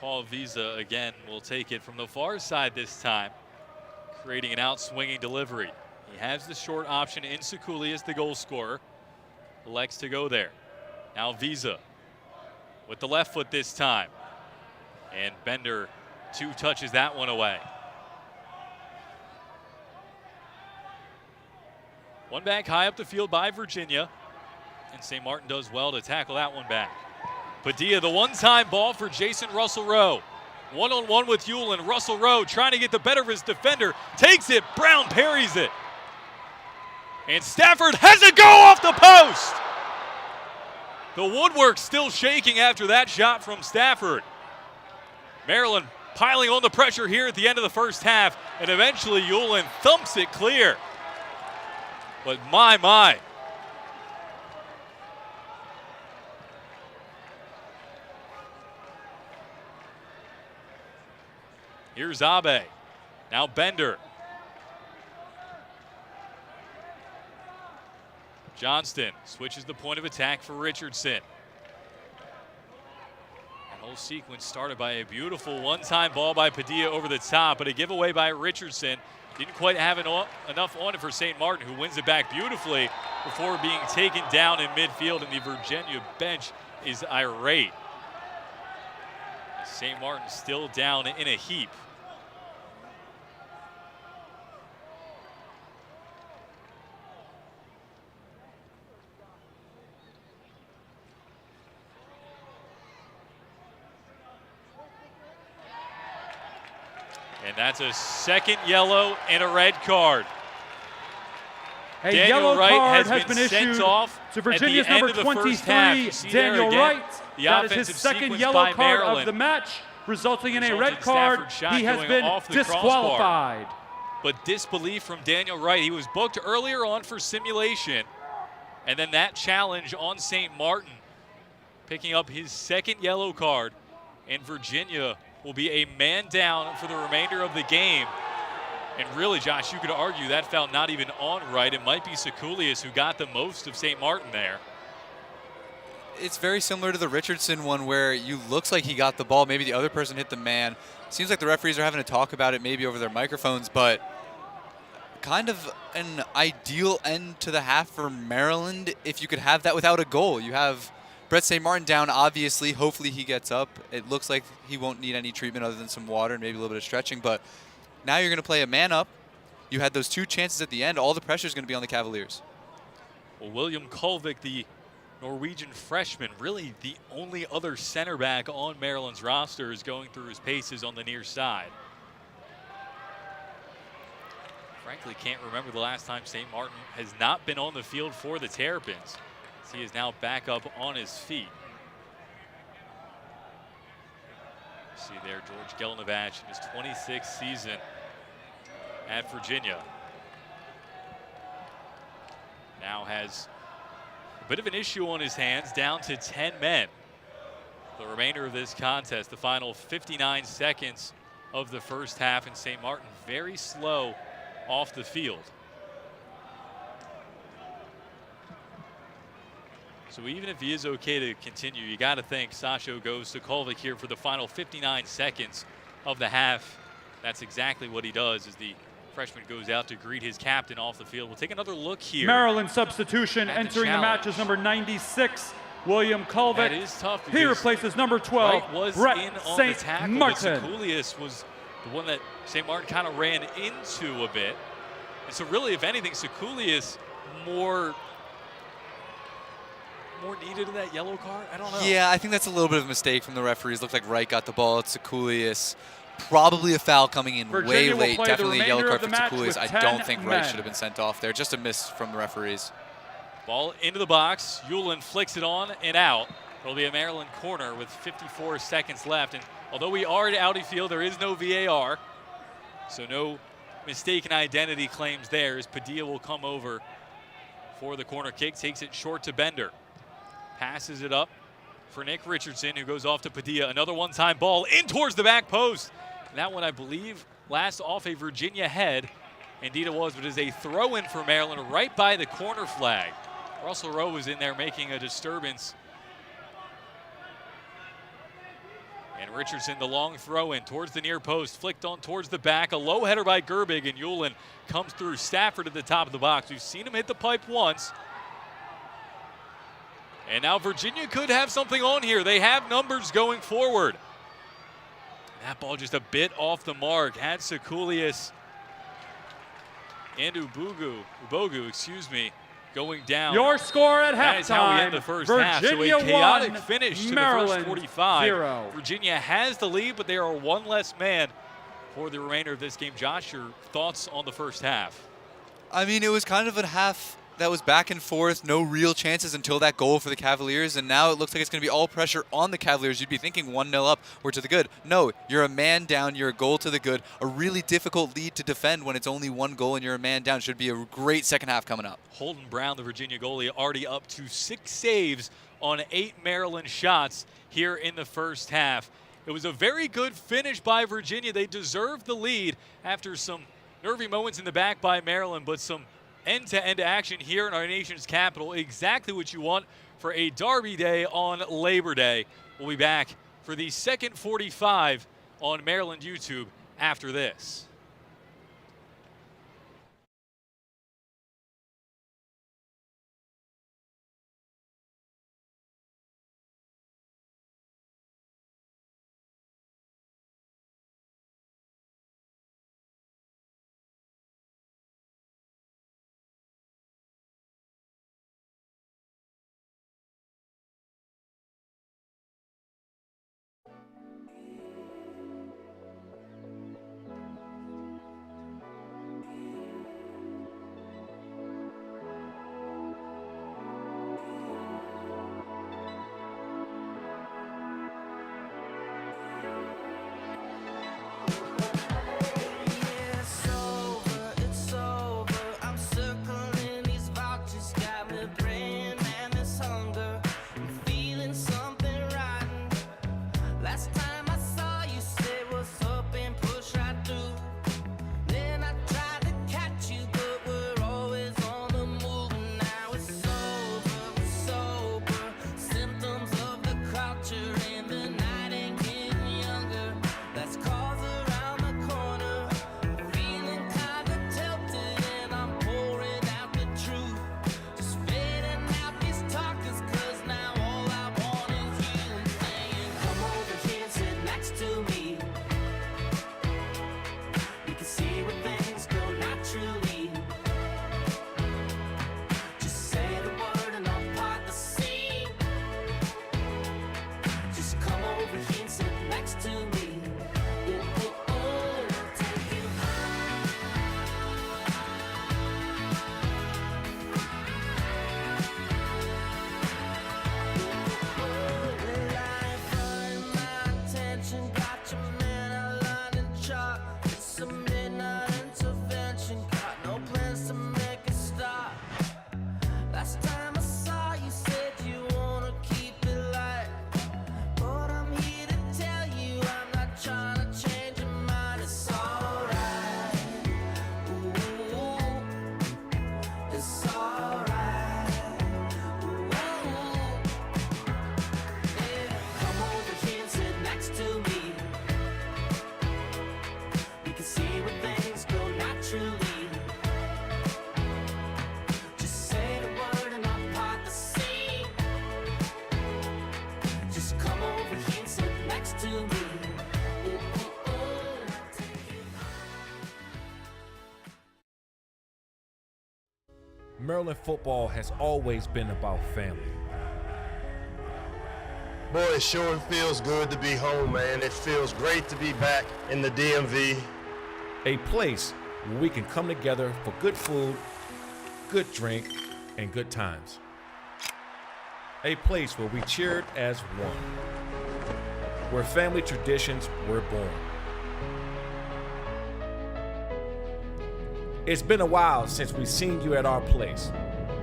Paul Visa again will take it from the far side this time, creating an out-swinging delivery. He has the short option in Sakuli as the goal scorer. Elects to go there. Now Visa with the left foot this time. And Bender touches that one away. One back high up the field by Virginia. And St. Martin does well to tackle that one back. Padilla, the one-time ball for Jason Russell-Rowe. One-on-one with Hewlin. Russell-Rowe trying to get the better of his defender. Takes it. Brown parries it. And Stafford has a go off the post. The woodwork still shaking after that shot from Stafford. Maryland piling on the pressure here at the end of the first half. And eventually Hewlin thumps it clear. But my. Here's Abe. Now Bender. Johnston switches the point of attack for Richardson. That whole sequence started by a beautiful one-time ball by Padilla over the top, but a giveaway by Richardson. Didn't quite have enough on it for St. Martin, who wins it back beautifully before being taken down in midfield, and the Virginia bench is irate. St. Martin still down in a heap. And that's a second yellow and a red card. A Daniel yellow Wright card has been sent issued off to Virginia's number 23, Daniel Wright. That is his second yellow card of the match, resulting in a red card. He has been disqualified. But disbelief from Daniel Wright. He was booked earlier on for simulation. And then that challenge on St. Martin, picking up his second yellow card. And Virginia will be a man down for the remainder of the game. And really, Josh, you could argue that foul not even on Wright. It might be Sekulius who got the most of St. Martin there. It's very similar to the Richardson one where you looks like he got the ball. Maybe the other person hit the man. Seems like the referees are having to talk about it maybe over their microphones, but kind of an ideal end to the half for Maryland if you could have that without a goal. You have Brett St. Martin down, obviously. Hopefully he gets up. It looks like he won't need any treatment other than some water and maybe a little bit of stretching, but now you're going to play a man up. You had those two chances at the end. All the pressure is going to be on the Cavaliers. Well, William Kolvik, the Norwegian freshman, really the only other center back on Maryland's roster, is going through his paces on the near side. Frankly, can't remember the last time St. Martin has not been on the field for the Terrapins. He is now back up on his feet. See there, George Gelnevach in his 26th season at Virginia. Now has a bit of an issue on his hands, down to 10 men. The remainder of this contest, the final 59 seconds of the first half, and St. Martin very slow off the field. So even if he is okay to continue, you got to think Sasho goes to Kolvik here for the final 59 seconds of the half. That's exactly what he does as the freshman goes out to greet his captain off the field. We'll take another look here. Maryland substitution entering the match is number 96, William Kolvik. That is tough. He replaces number 12, Brett St. Martin. Sekulius was the one that St. Martin kind of ran into a bit. And so really, if anything, Sekulius more needed in that yellow card? I don't know. Yeah, I think that's a little bit of a mistake from the referees. Looked like Wright got the ball. It's Sekulius. Probably a foul coming in way late. Definitely a yellow card for Sekulius. I don't think Wright should have been sent off there. Just a miss from the referees. Ball into the box. Hewlin flicks it on and out. It'll be a Maryland corner with 54 seconds left. And although we are at Audi Field, there is no VAR. So no mistaken identity claims there, as Padilla will come over for the corner kick. Takes it short to Bender. Passes it up for Nick Richardson, who goes off to Padilla. Another one-time ball in towards the back post. And that one, I believe, last off a Virginia head. Indeed it was, but it is a throw-in for Maryland right by the corner flag. Russell-Rowe was in there making a disturbance. And Richardson, the long throw in towards the near post, flicked on towards the back. A low header by Gerbig, and Yulin comes through. Stafford at the top of the box. We've seen him hit the pipe once. And now Virginia could have something on here. They have numbers going forward. That ball just a bit off the mark. Had Sekulius and Ubogu, excuse me, going down. Your score at halftime. That is how we end the first half. So a chaotic finish to Maryland the first 45. 0. Virginia has the lead, but they are one less man for the remainder of this game. Josh, your thoughts on the first half? I mean, it was kind of a half that was back and forth, no real chances until that goal for the Cavaliers, and now it looks like it's going to be all pressure on the Cavaliers. You'd be thinking 1-0 up or to the good. No, you're a man down, you're a goal to the good. A really difficult lead to defend when it's only one goal and you're a man down. Should be a great second half coming up. Holden Brown, the Virginia goalie, already up to 6 saves on 8 Maryland shots here in the first half. It was a very good finish by Virginia. They deserved the lead after some nervy moments in the back by Maryland, but some end-to-end action here in our nation's capital. Exactly what you want for a Derby day on Labor Day. We'll be back for the second 45 on Maryland YouTube after this. Maryland football has always been about family. Boy, it sure feels good to be home, man. It feels great to be back in the DMV. A place where we can come together for good food, good drink, and good times. A place where we cheered as one. Where family traditions were born. It's been a while since we've seen you at our place,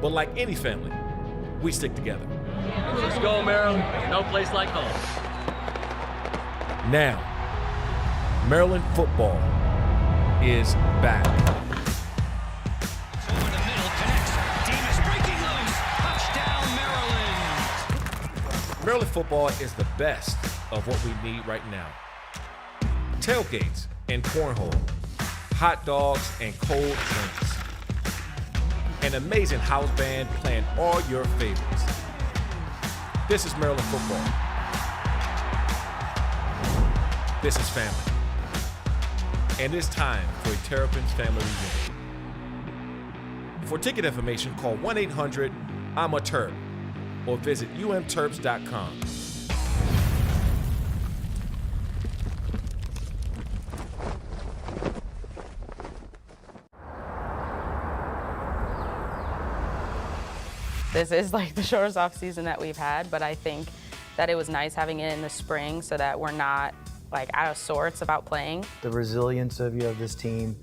but like any family, we stick together. Let's go, Maryland. No place like home. Now, Maryland football is back. Over the middle, connects. Davis breaking loose. Touchdown, Maryland. Maryland football is the best of what we need right now. Tailgates and cornhole, hot dogs and cold drinks. An amazing house band playing all your favorites. This is Maryland football. This is family. And it's time for a Terrapins family reunion. For ticket information, call 1-800-I'm-a-Terp or visit umterps.com. This is like the shortest off season that we've had, but I think that it was nice having it in the spring so that we're not like out of sorts about playing. The resilience of this team,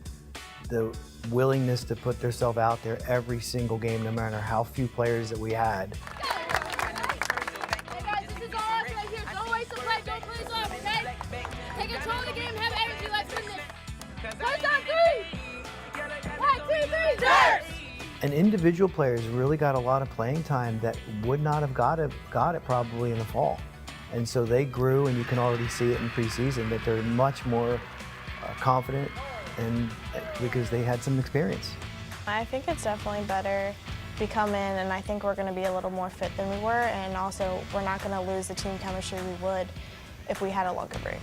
the willingness to put themselves out there every single game, no matter how few players that we had. Hey guys, this is all us right here. Don't waste the play, don't play this off, okay? Take control of the game, have energy, let's win this. Touchdown 3! 1, 2, 3, Terps! And individual players really got a lot of playing time that would not have got it probably in the fall. And so they grew, and you can already see it in preseason that they're much more confident, and because they had some experience. I think it's definitely better we come in, and I think we're going to be a little more fit than we were, and also we're not going to lose the team chemistry we would if we had a longer break.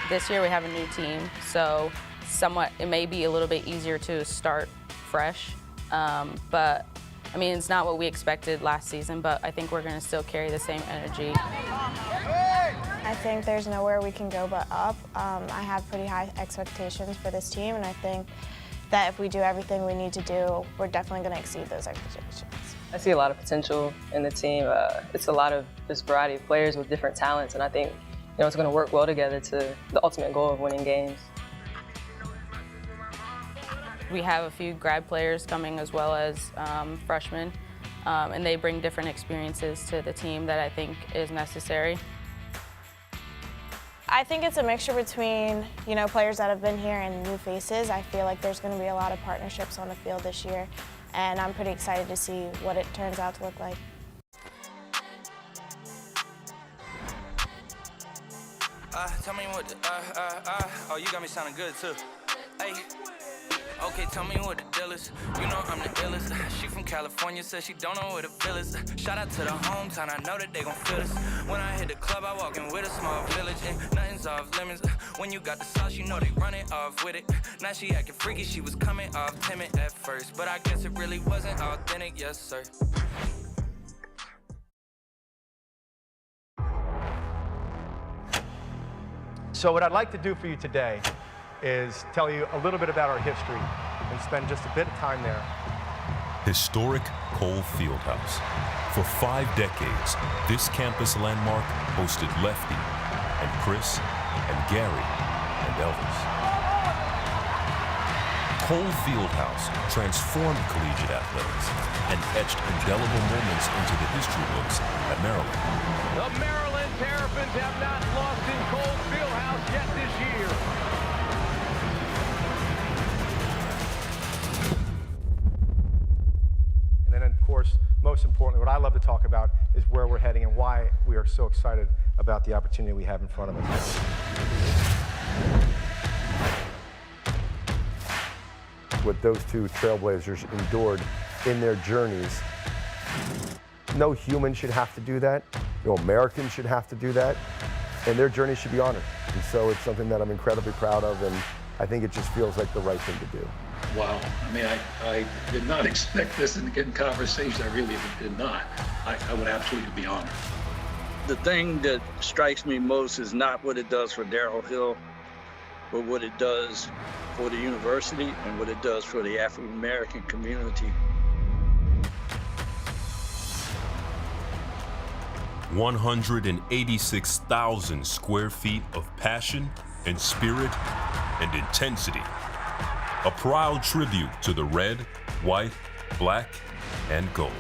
This year we have a new team, so somewhat it may be a little bit easier to start fresh. But I mean, it's not what we expected last season, but I think we're going to still carry the same energy. I think there's nowhere we can go but up. I have pretty high expectations for this team, and I think that if we do everything we need to do, we're definitely going to exceed those expectations. I see a lot of potential in the team. It's a lot of just variety of players with different talents, and I think it's going to work well together to the ultimate goal of winning games. We have a few grad players coming as well as freshmen, and they bring different experiences to the team that I think is necessary. I think it's a mixture between, players that have been here and new faces. I feel like there's going to be a lot of partnerships on the field this year, and I'm pretty excited to see what it turns out to look like. Tell me what oh, you got me sounding good too. Hey. Okay, tell me what the deal is. You know I'm the illest. She from California, says she don't know where the feel is. Shout out to the hometown, I know that they gon' feel this. When I hit the club, I walk in with a small village, and nothing's off limits. When you got the sauce, you know they run it off with it. Now she acting freaky, she was coming off timid at first, but I guess it really wasn't authentic, yes sir. So what I'd like to do for you today is tell you a little bit about our history and spend just a bit of time there. Historic Cole Fieldhouse. For 5 decades, this campus landmark hosted Lefty and Chris and Gary and Elvis. Cole Fieldhouse transformed collegiate athletics and etched indelible moments into the history books at Maryland. The Maryland Terrapins have not lost in Cole Fieldhouse yet this year. And then, of course, most importantly, what I love to talk about is where we're heading and why we are so excited about the opportunity we have in front of us. What those two trailblazers endured in their journeys. No human should have to do that. No American should have to do that. And their journey should be honored. And so it's something that I'm incredibly proud of, and I think it just feels like the right thing to do. Wow. I mean, I did not expect this in conversation. I really did not. I would absolutely be honored. The thing that strikes me most is not what it does for Darrell Hill, but what it does for the university and what it does for the African-American community. 186,000 square feet of passion and spirit and intensity. A proud tribute to the red, white, black, and gold.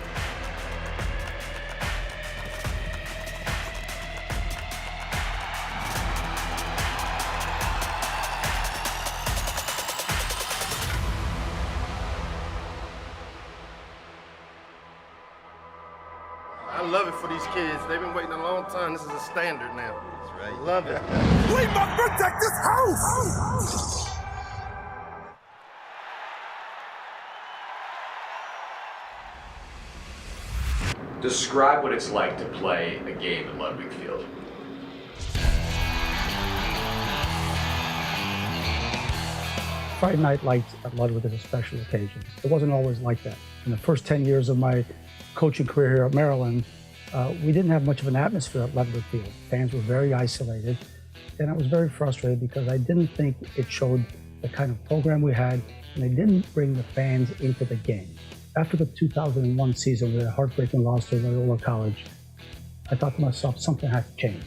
love it for these kids. They've been waiting a long time. This is a standard now. That's right. Love it. We must protect this house! Describe what it's like to play a game at Ludwig Field. Friday night lights at Ludwig is a special occasion. It wasn't always like that. In the first 10 years of my coaching career here at Maryland, we didn't have much of an atmosphere at Ludwig Field. Fans were very isolated, and I was very frustrated because I didn't think it showed the kind of program we had, and they didn't bring the fans into the game. After the 2001 season, with a heartbreaking loss to Loyola College, I thought to myself, something had to change.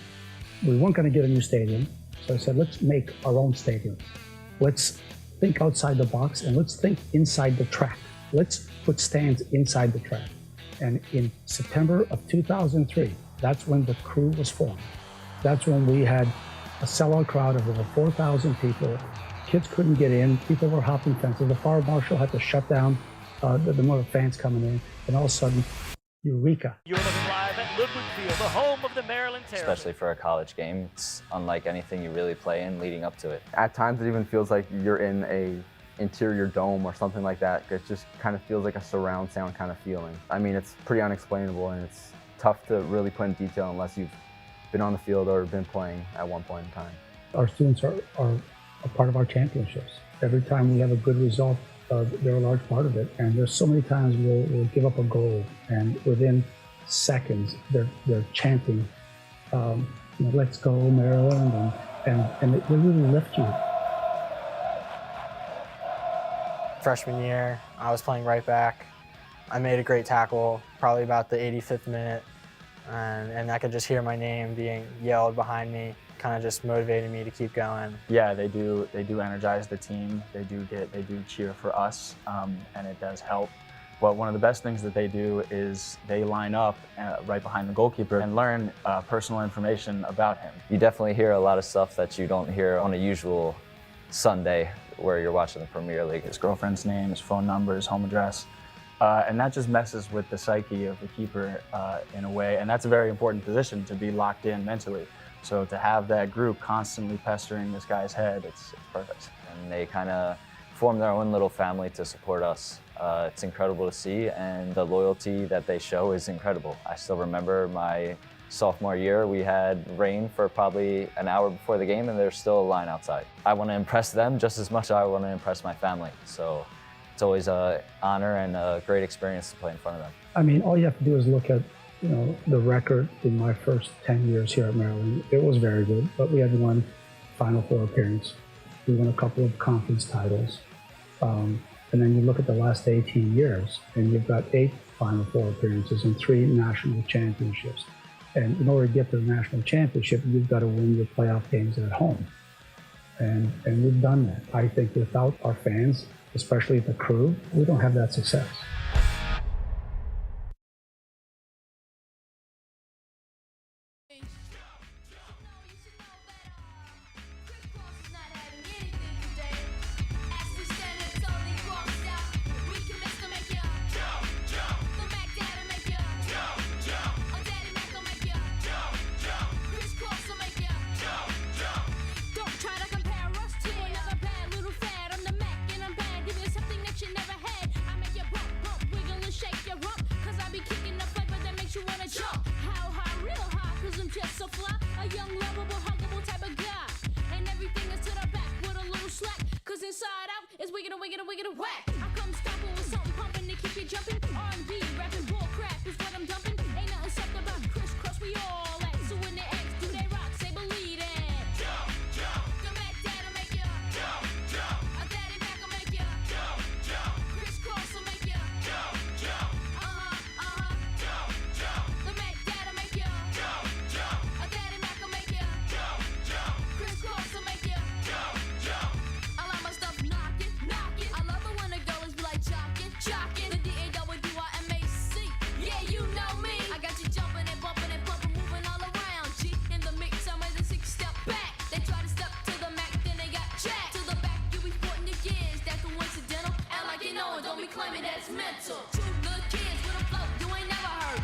We weren't going to get a new stadium, so I said, let's make our own stadium. Let's think outside the box, and let's think inside the track. Let's put stands inside the track. And in September of 2003, that's when the crew was formed. That's when we had a sellout crowd of over 4,000 people. Kids couldn't get in, people were hopping fences. The fire marshal had to shut down the more fans coming in, and all of a sudden, eureka. You're looking live at Ludwig Field, the home of the Maryland Terrapins. Especially for a college game, it's unlike anything you really play in leading up to it. At times it even feels like you're in a interior dome or something like that. It just kind of feels like a surround sound kind of feeling. I mean, it's pretty unexplainable, and it's tough to really put in detail unless you've been on the field or been playing at one point in time. Our students are a part of our championships. Every time we have a good result, they're a large part of it. And there's so many times we'll give up a goal, and within seconds they're chanting, let's go Maryland, and it really lifts you. Freshman year, I was playing right back. I made a great tackle, probably about the 85th minute, and I could just hear my name being yelled behind me, kind of just motivated me to keep going. Yeah, they do energize the team. They do cheer for us, and it does help. But one of the best things that they do is they line up right behind the goalkeeper and learn personal information about him. You definitely hear a lot of stuff that you don't hear on a usual Sunday where you're watching the Premier League. His girlfriend's name, his phone number, his home address. And that just messes with the psyche of the keeper in a way. And that's a very important position to be locked in mentally. So to have that group constantly pestering this guy's head, it's perfect. And they kind of form their own little family to support us. It's incredible to see, and the loyalty that they show is incredible. I still remember my sophomore year, we had rain for probably an hour before the game, and there's still a line outside. I want to impress them just as much as I want to impress my family. So it's always an honor and a great experience to play in front of them. I mean, all you have to do is look at the record in my first 10 years here at Maryland. It was very good, but we had one Final Four appearance. We won a couple of conference titles. And then you look at the last 18 years, and you've got 8 Final Four appearances and 3 national championships. And in order to get to the national championship, you've got to win your playoff games at home. And we've done that. I think without our fans, especially the crew, we don't have that success. Little fat, I'm the Mac and I'm bad. Give you something that you never had. I make you bump, bump.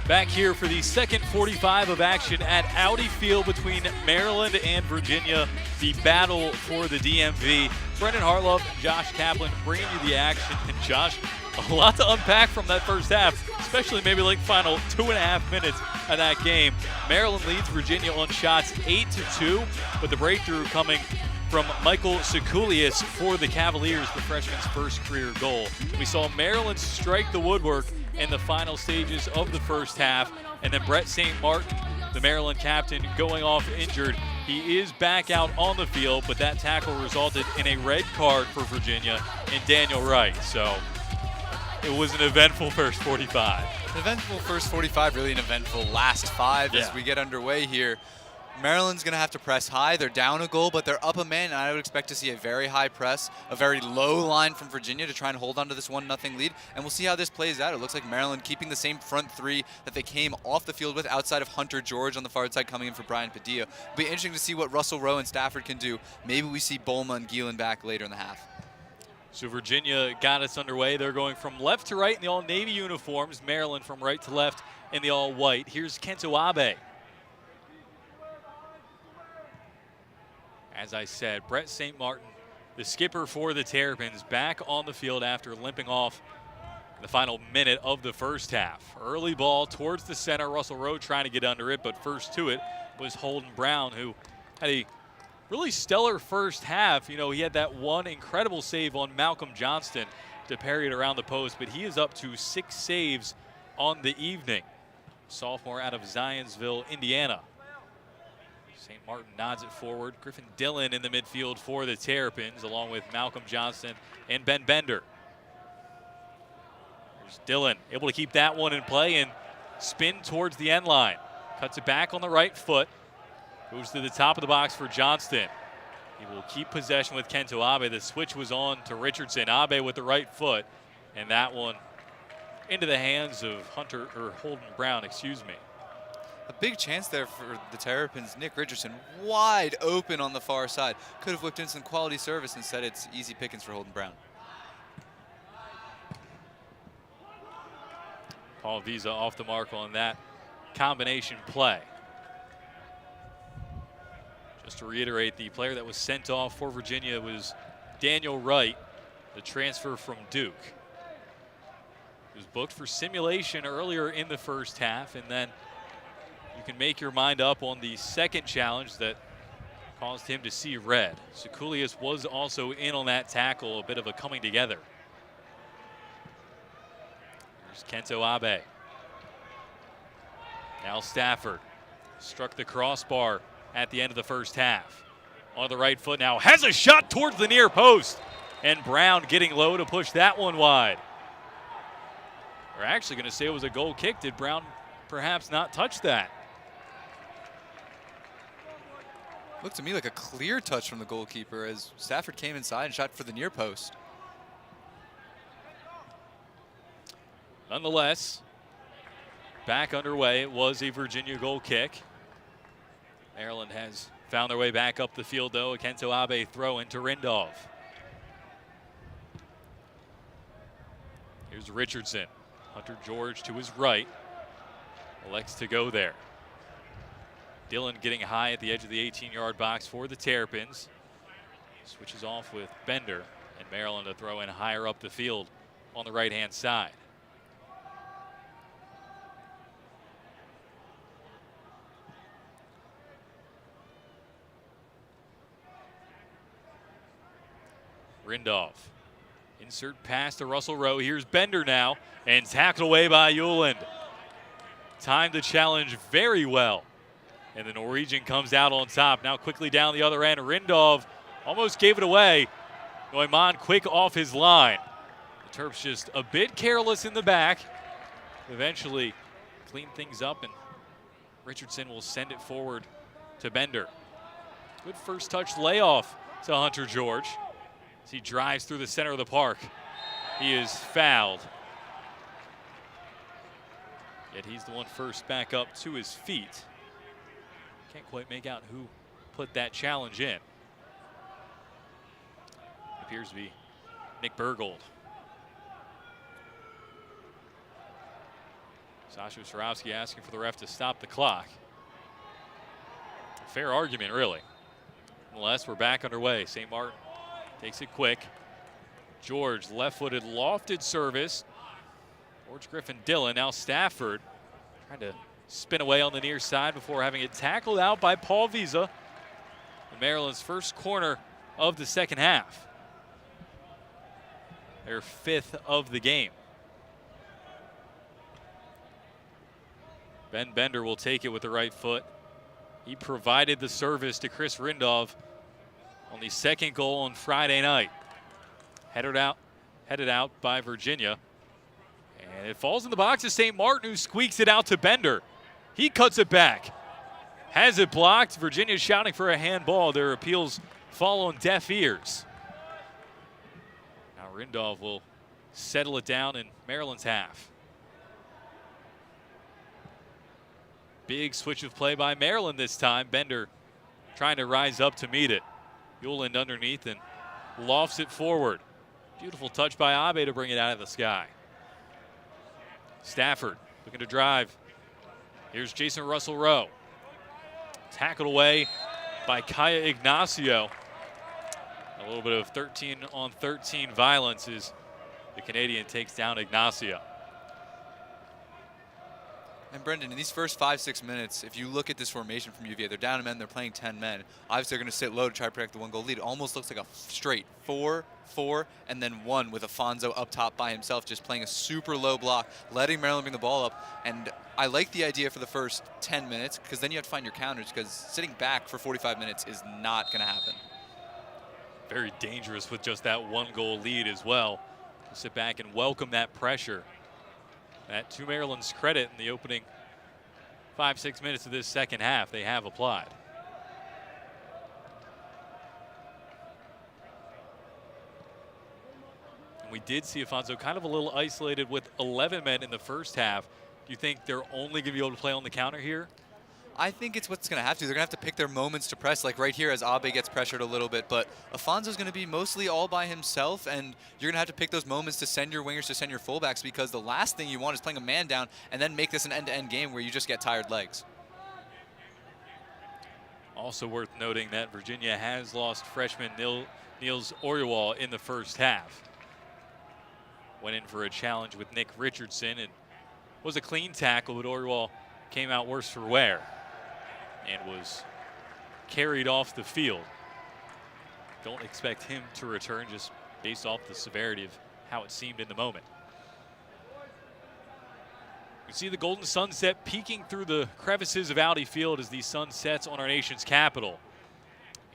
Back here for the second 45 of action at Audi Field between Maryland and Virginia, the battle for the DMV. Brendan Hartloff and Josh Kaplan bringing you the action. And Josh, a lot to unpack from that first half, especially maybe like final 2.5 minutes of that game. Maryland leads Virginia on shots 8-2, with the breakthrough coming from Michael Sekulius for the Cavaliers, the freshman's first career goal. We saw Maryland strike the woodwork in the final stages of the first half, and then Brett St. Martin, the Maryland captain, going off injured. He is back out on the field, but that tackle resulted in a red card for Virginia and Daniel Wright. So it was an eventful first 45. An eventful first 45, really an eventful last 5 as we get underway here. Maryland's going to have to press high. They're down a goal, but they're up a man, and I would expect to see a very high press, a very low line from Virginia to try and hold on to this 1-0 lead, and we'll see how this plays out. It looks like Maryland keeping the same front three that they came off the field with, outside of Hunter George on the far side coming in for Brian Padilla. It'll be interesting to see what Russell Rowe and Stafford can do. Maybe we see Bulma and Gielan back later in the half. So Virginia got us underway. They're going from left to right in the all-navy uniforms. Maryland from right to left in the all-white. Here's Kento Abe. As I said, Brett St. Martin, the skipper for the Terrapins, back on the field after limping off the final minute of the first half. Early ball towards the center. Russell Rowe trying to get under it, but first to it was Holden Brown, who had a really stellar first half. You know, he had that one incredible save on Malcolm Johnston to parry it around the post, but he is up to 6 saves on the evening. Sophomore out of Zionsville, Indiana. St. Martin nods it forward. Griffin Dillon in the midfield for the Terrapins, along with Malcolm Johnston and Ben Bender. There's Dillon, able to keep that one in play and spin towards the end line. Cuts it back on the right foot. Moves to the top of the box for Johnston. He will keep possession with Kento Abe. The switch was on to Richardson. Abe with the right foot, and that one into the hands of Holden Brown, excuse me. A big chance there for the Terrapins. Nick Richardson wide open on the far side. Could have whipped in some quality service. Instead, it's easy pickings for Holden Brown. Paul Visa off the mark on that combination play. Just to reiterate, the player that was sent off for Virginia was Daniel Wright, the transfer from Duke. He was booked for simulation earlier in the first half, and then you can make your mind up on the second challenge that caused him to see red. Sekulius was also in on that tackle, a bit of a coming together. Here's Kento Abe. Now Stafford struck the crossbar at the end of the first half. On the right foot now, has a shot towards the near post. And Brown getting low to push that one wide. We're actually going to say it was a goal kick. Did Brown perhaps not touch that? Looked to me like a clear touch from the goalkeeper as Stafford came inside and shot for the near post. Nonetheless, back underway. It was a Virginia goal kick. Maryland has found their way back up the field, though. A Kento Abe throw into Rindov. Here's Richardson. Hunter George to his right. Elects to go there. Dillon getting high at the edge of the 18-yard box for the Terrapins. Switches off with Bender, and Maryland to throw in higher up the field on the right-hand side. Rindov. Insert pass to Russell Rowe. Here's Bender now, and tackled away by Ueland. Timed the challenge very well. And the Norwegian comes out on top. Now quickly down the other end. Rindov almost gave it away. Neumann quick off his line. The Terps just a bit careless in the back. Eventually clean things up, and Richardson will send it forward to Bender. Good first touch layoff to Hunter George as he drives through the center of the park. He is fouled. Yet he's the one first back up to his feet. Can't quite make out who put that challenge in. Appears to be Nick Bergold. Sasha Swarovski asking for the ref to stop the clock. Fair argument, really. Nonetheless, we're back underway. St. Martin takes it quick. George, left-footed, lofted service. George Griffin Dillon, now Stafford, trying to spin away on the near side before having it tackled out by Paul Visa. Maryland's first corner of the second half. Their 5th of the game. Ben Bender will take it with the right foot. He provided the service to Chris Rindov on the second goal on Friday night. Headed out by Virginia. And it falls in the box of St. Martin, who squeaks it out to Bender. He cuts it back. Has it blocked. Virginia shouting for a handball. Their appeals fall on deaf ears. Now Rindov will settle it down in Maryland's half. Big switch of play by Maryland this time. Bender trying to rise up to meet it. Yuland underneath and lofts it forward. Beautiful touch by Abe to bring it out of the sky. Stafford looking to drive. Here's Jason Russell-Rowe. Tackled away by Kaya Ignacio. A little bit of 13-on-13 violence as the Canadian takes down Ignacio. And Brendan, in these first 5-6 minutes, if you look at this formation from UVA, they're down a men, they're playing 10 men. Obviously, they're going to sit low to try to protect the 1-goal lead. It almost looks like a straight 4, 4, and then 1 with Afonso up top by himself, just playing a super low block, letting Maryland bring the ball up. And I like the idea for the first 10 minutes, because then you have to find your counters, because sitting back for 45 minutes is not going to happen. Very dangerous with just that 1-goal lead as well. To sit back and welcome that pressure. That, to Maryland's credit, in the opening 5-6 minutes of this second half, they have applied. And we did see Afonso kind of a little isolated with 11 men in the first half. Do you think they're only going to be able to play on the counter here? I think it's what's going to have to. They're going to have to pick their moments to press, like right here as Abe gets pressured a little bit. But Afonso's going to be mostly all by himself, and you're going to have to pick those moments to send your wingers, to send your fullbacks, because the last thing you want is playing a man down and then make this an end-to-end game where you just get tired legs. Also worth noting that Virginia has lost freshman Niels Oryewall in the first half. Went in for a challenge with Nick Richardson and was a clean tackle, but Oryewall came out worse for wear and was carried off the field. Don't expect him to return just based off the severity of how it seemed in the moment. You see the golden sunset peeking through the crevices of Audi Field as the sun sets on our nation's capital.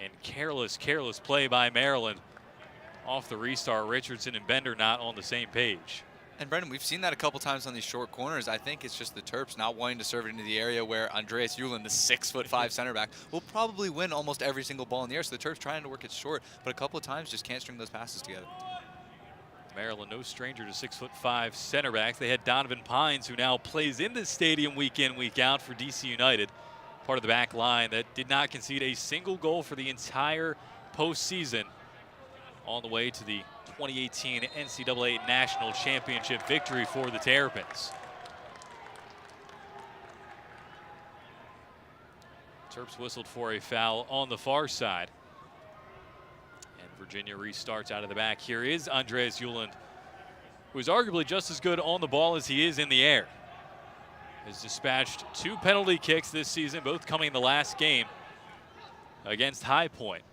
And careless play by Maryland. Off the restart, Richardson and Bender not on the same page. And Brendan, we've seen that a couple times on these short corners. I think it's just the Terps not wanting to serve it into the area where Andreas Yuland, the 6'5" center back, will probably win almost every single ball in the air. So the Terps trying to work it short, but a couple of times just can't string those passes together. Maryland, no stranger to 6'5" center backs. They had Donovan Pines, who now plays in this stadium week in, week out for DC United. Part of the back line that did not concede a single goal for the entire postseason, on the way to the 2018 NCAA National Championship victory for the Terrapins. Terps whistled for a foul on the far side. And Virginia restarts out of the back. Here is Andreas Yuland, who is arguably just as good on the ball as he is in the air. Has dispatched 2 penalty kicks this season, both coming in the last game against High Point.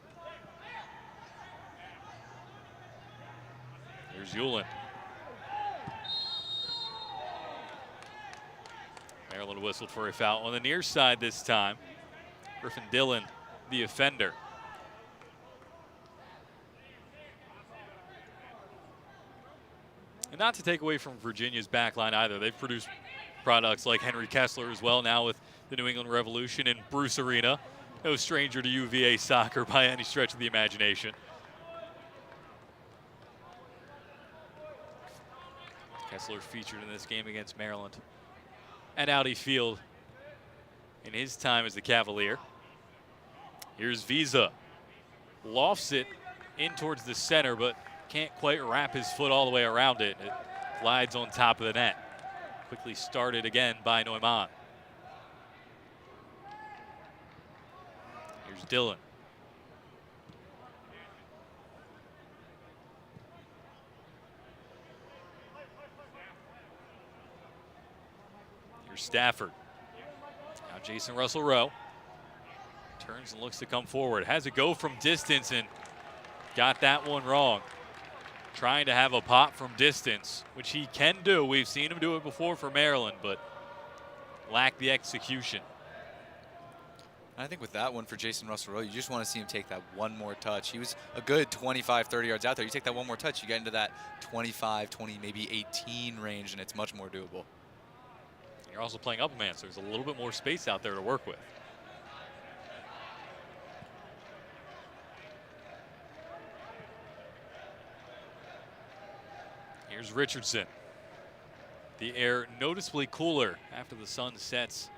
Here's Yuland. Maryland whistled for a foul on the near side this time. Griffin Dillon, the offender. And not to take away from Virginia's back line either. They've produced products like Henry Kessler as well, now with the New England Revolution and Bruce Arena. No stranger to UVA soccer by any stretch of the imagination. Kessler featured in this game against Maryland at Audi Field in his time as the Cavalier. Here's Visa. Lofts it in towards the center, but can't quite wrap his foot all the way around it. It glides on top of the net. Quickly started again by Neumann. Here's Dillon. Here's Stafford. Now Jason Russell Rowe turns and looks to come forward. Has a go from distance and got that one wrong. Trying to have a pop from distance, which he can do. We've seen him do it before for Maryland, but lack the execution. I think with that one for Jason Russell Rowe, you just want to see him take that one more touch. He was a good 25, 30 yards out there. You take that one more touch, you get into that 25, 20, maybe 18 range, and it's much more doable. You're also playing up a man, so there's a little bit more space out there to work with. Here's Richardson. The air noticeably cooler after the sun sets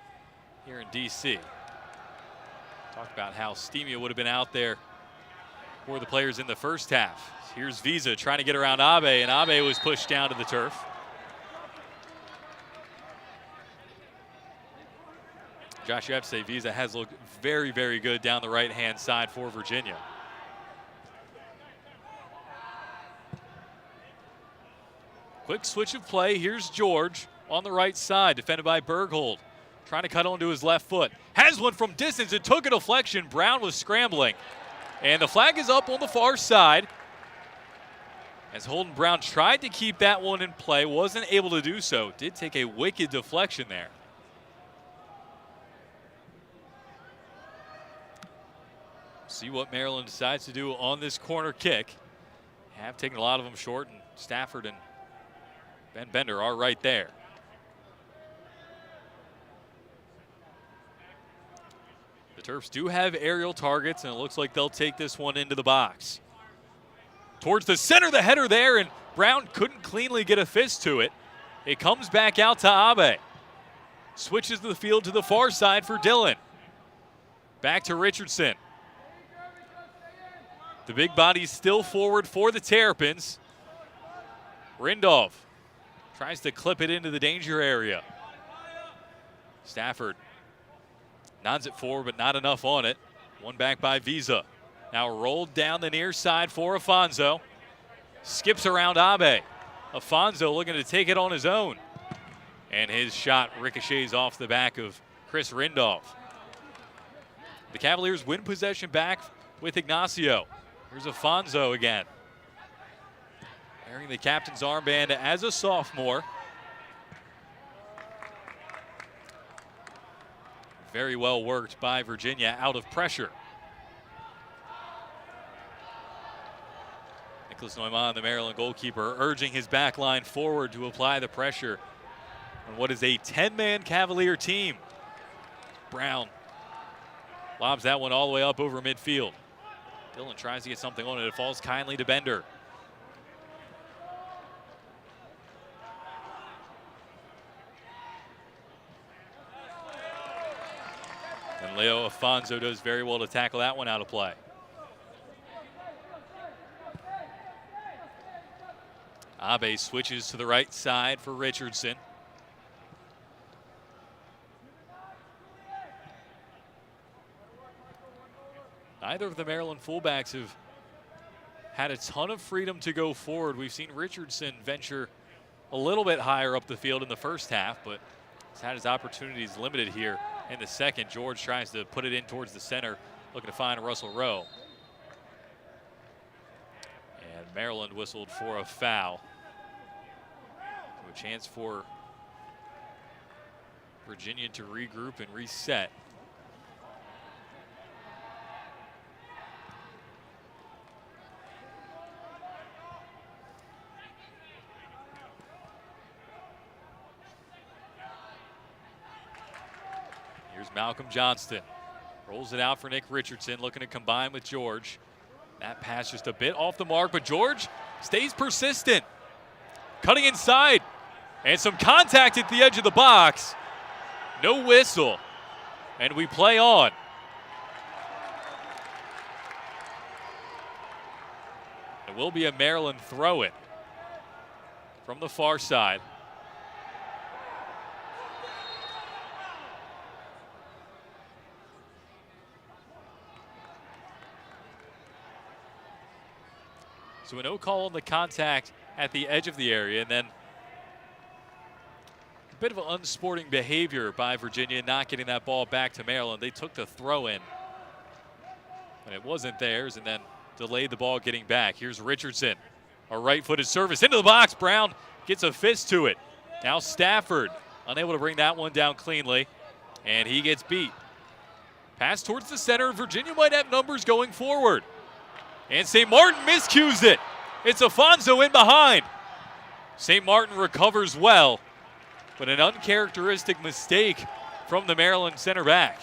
here in DC. Talked about how steamy it would have been out there for the players in the first half. Here's Visa trying to get around Abe, and Abe was pushed down to the turf. Josh, you have to say Visa has looked very, very good down the right-hand side for Virginia. Quick switch of play. Here's George on the right side, defended by Berghold. Trying to cut onto his left foot. Has one from distance. It took a deflection. Brown was scrambling. And the flag is up on the far side. As Holden Brown tried to keep that one in play, wasn't able to do so. Did take a wicked deflection there. See what Maryland decides to do on this corner kick. Have taken a lot of them short, and Stafford and Ben Bender are right there. The Terps do have aerial targets, and it looks like they'll take this one into the box. Towards the center, the header there, and Brown couldn't cleanly get a fist to it. It comes back out to Abe. Switches the field to the far side for Dillon. Back to Richardson. The big body's still forward for the Terrapins. Rindolph tries to clip it into the danger area. Stafford nods it forward, but not enough on it. One back by Visa. Now rolled down the near side for Afonso. Skips around Abe. Afonso looking to take it on his own. And his shot ricochets off the back of Chris Rindolph. The Cavaliers win possession back with Ignacio. Here's Afonso again. Wearing the captain's armband as a sophomore. Very well worked by Virginia out of pressure. Nicholas Neumann, the Maryland goalkeeper, urging his back line forward to apply the pressure on what is a 10-man Cavalier team. Brown lobs that one all the way up over midfield. Dillon tries to get something on it. It falls kindly to Bender. And Leo Afonso does very well to tackle that one out of play. Abe switches to the right side for Richardson. Neither of the Maryland fullbacks have had a ton of freedom to go forward. We've seen Richardson venture a little bit higher up the field in the first half, but he's had his opportunities limited here in the second. George tries to put it in towards the center, looking to find Russell Rowe. And Maryland whistled for a foul. So a chance for Virginia to regroup and reset. Here's Malcolm Johnston. Rolls it out for Nick Richardson, looking to combine with George. That pass just a bit off the mark, but George stays persistent. Cutting inside, and some contact at the edge of the box. No whistle, and we play on. It will be a Maryland throw-in from the far side. So a no call on the contact at the edge of the area, and then a bit of unsporting behavior by Virginia not getting that ball back to Maryland. They took the throw in, and it wasn't theirs, and then delayed the ball getting back. Here's Richardson, a right-footed service into the box. Brown gets a fist to it. Now Stafford unable to bring that one down cleanly, and he gets beat. Pass towards the center. Virginia might have numbers going forward. And St. Martin miscues it. It's Afonso in behind. St. Martin recovers well, but an uncharacteristic mistake from the Maryland center back.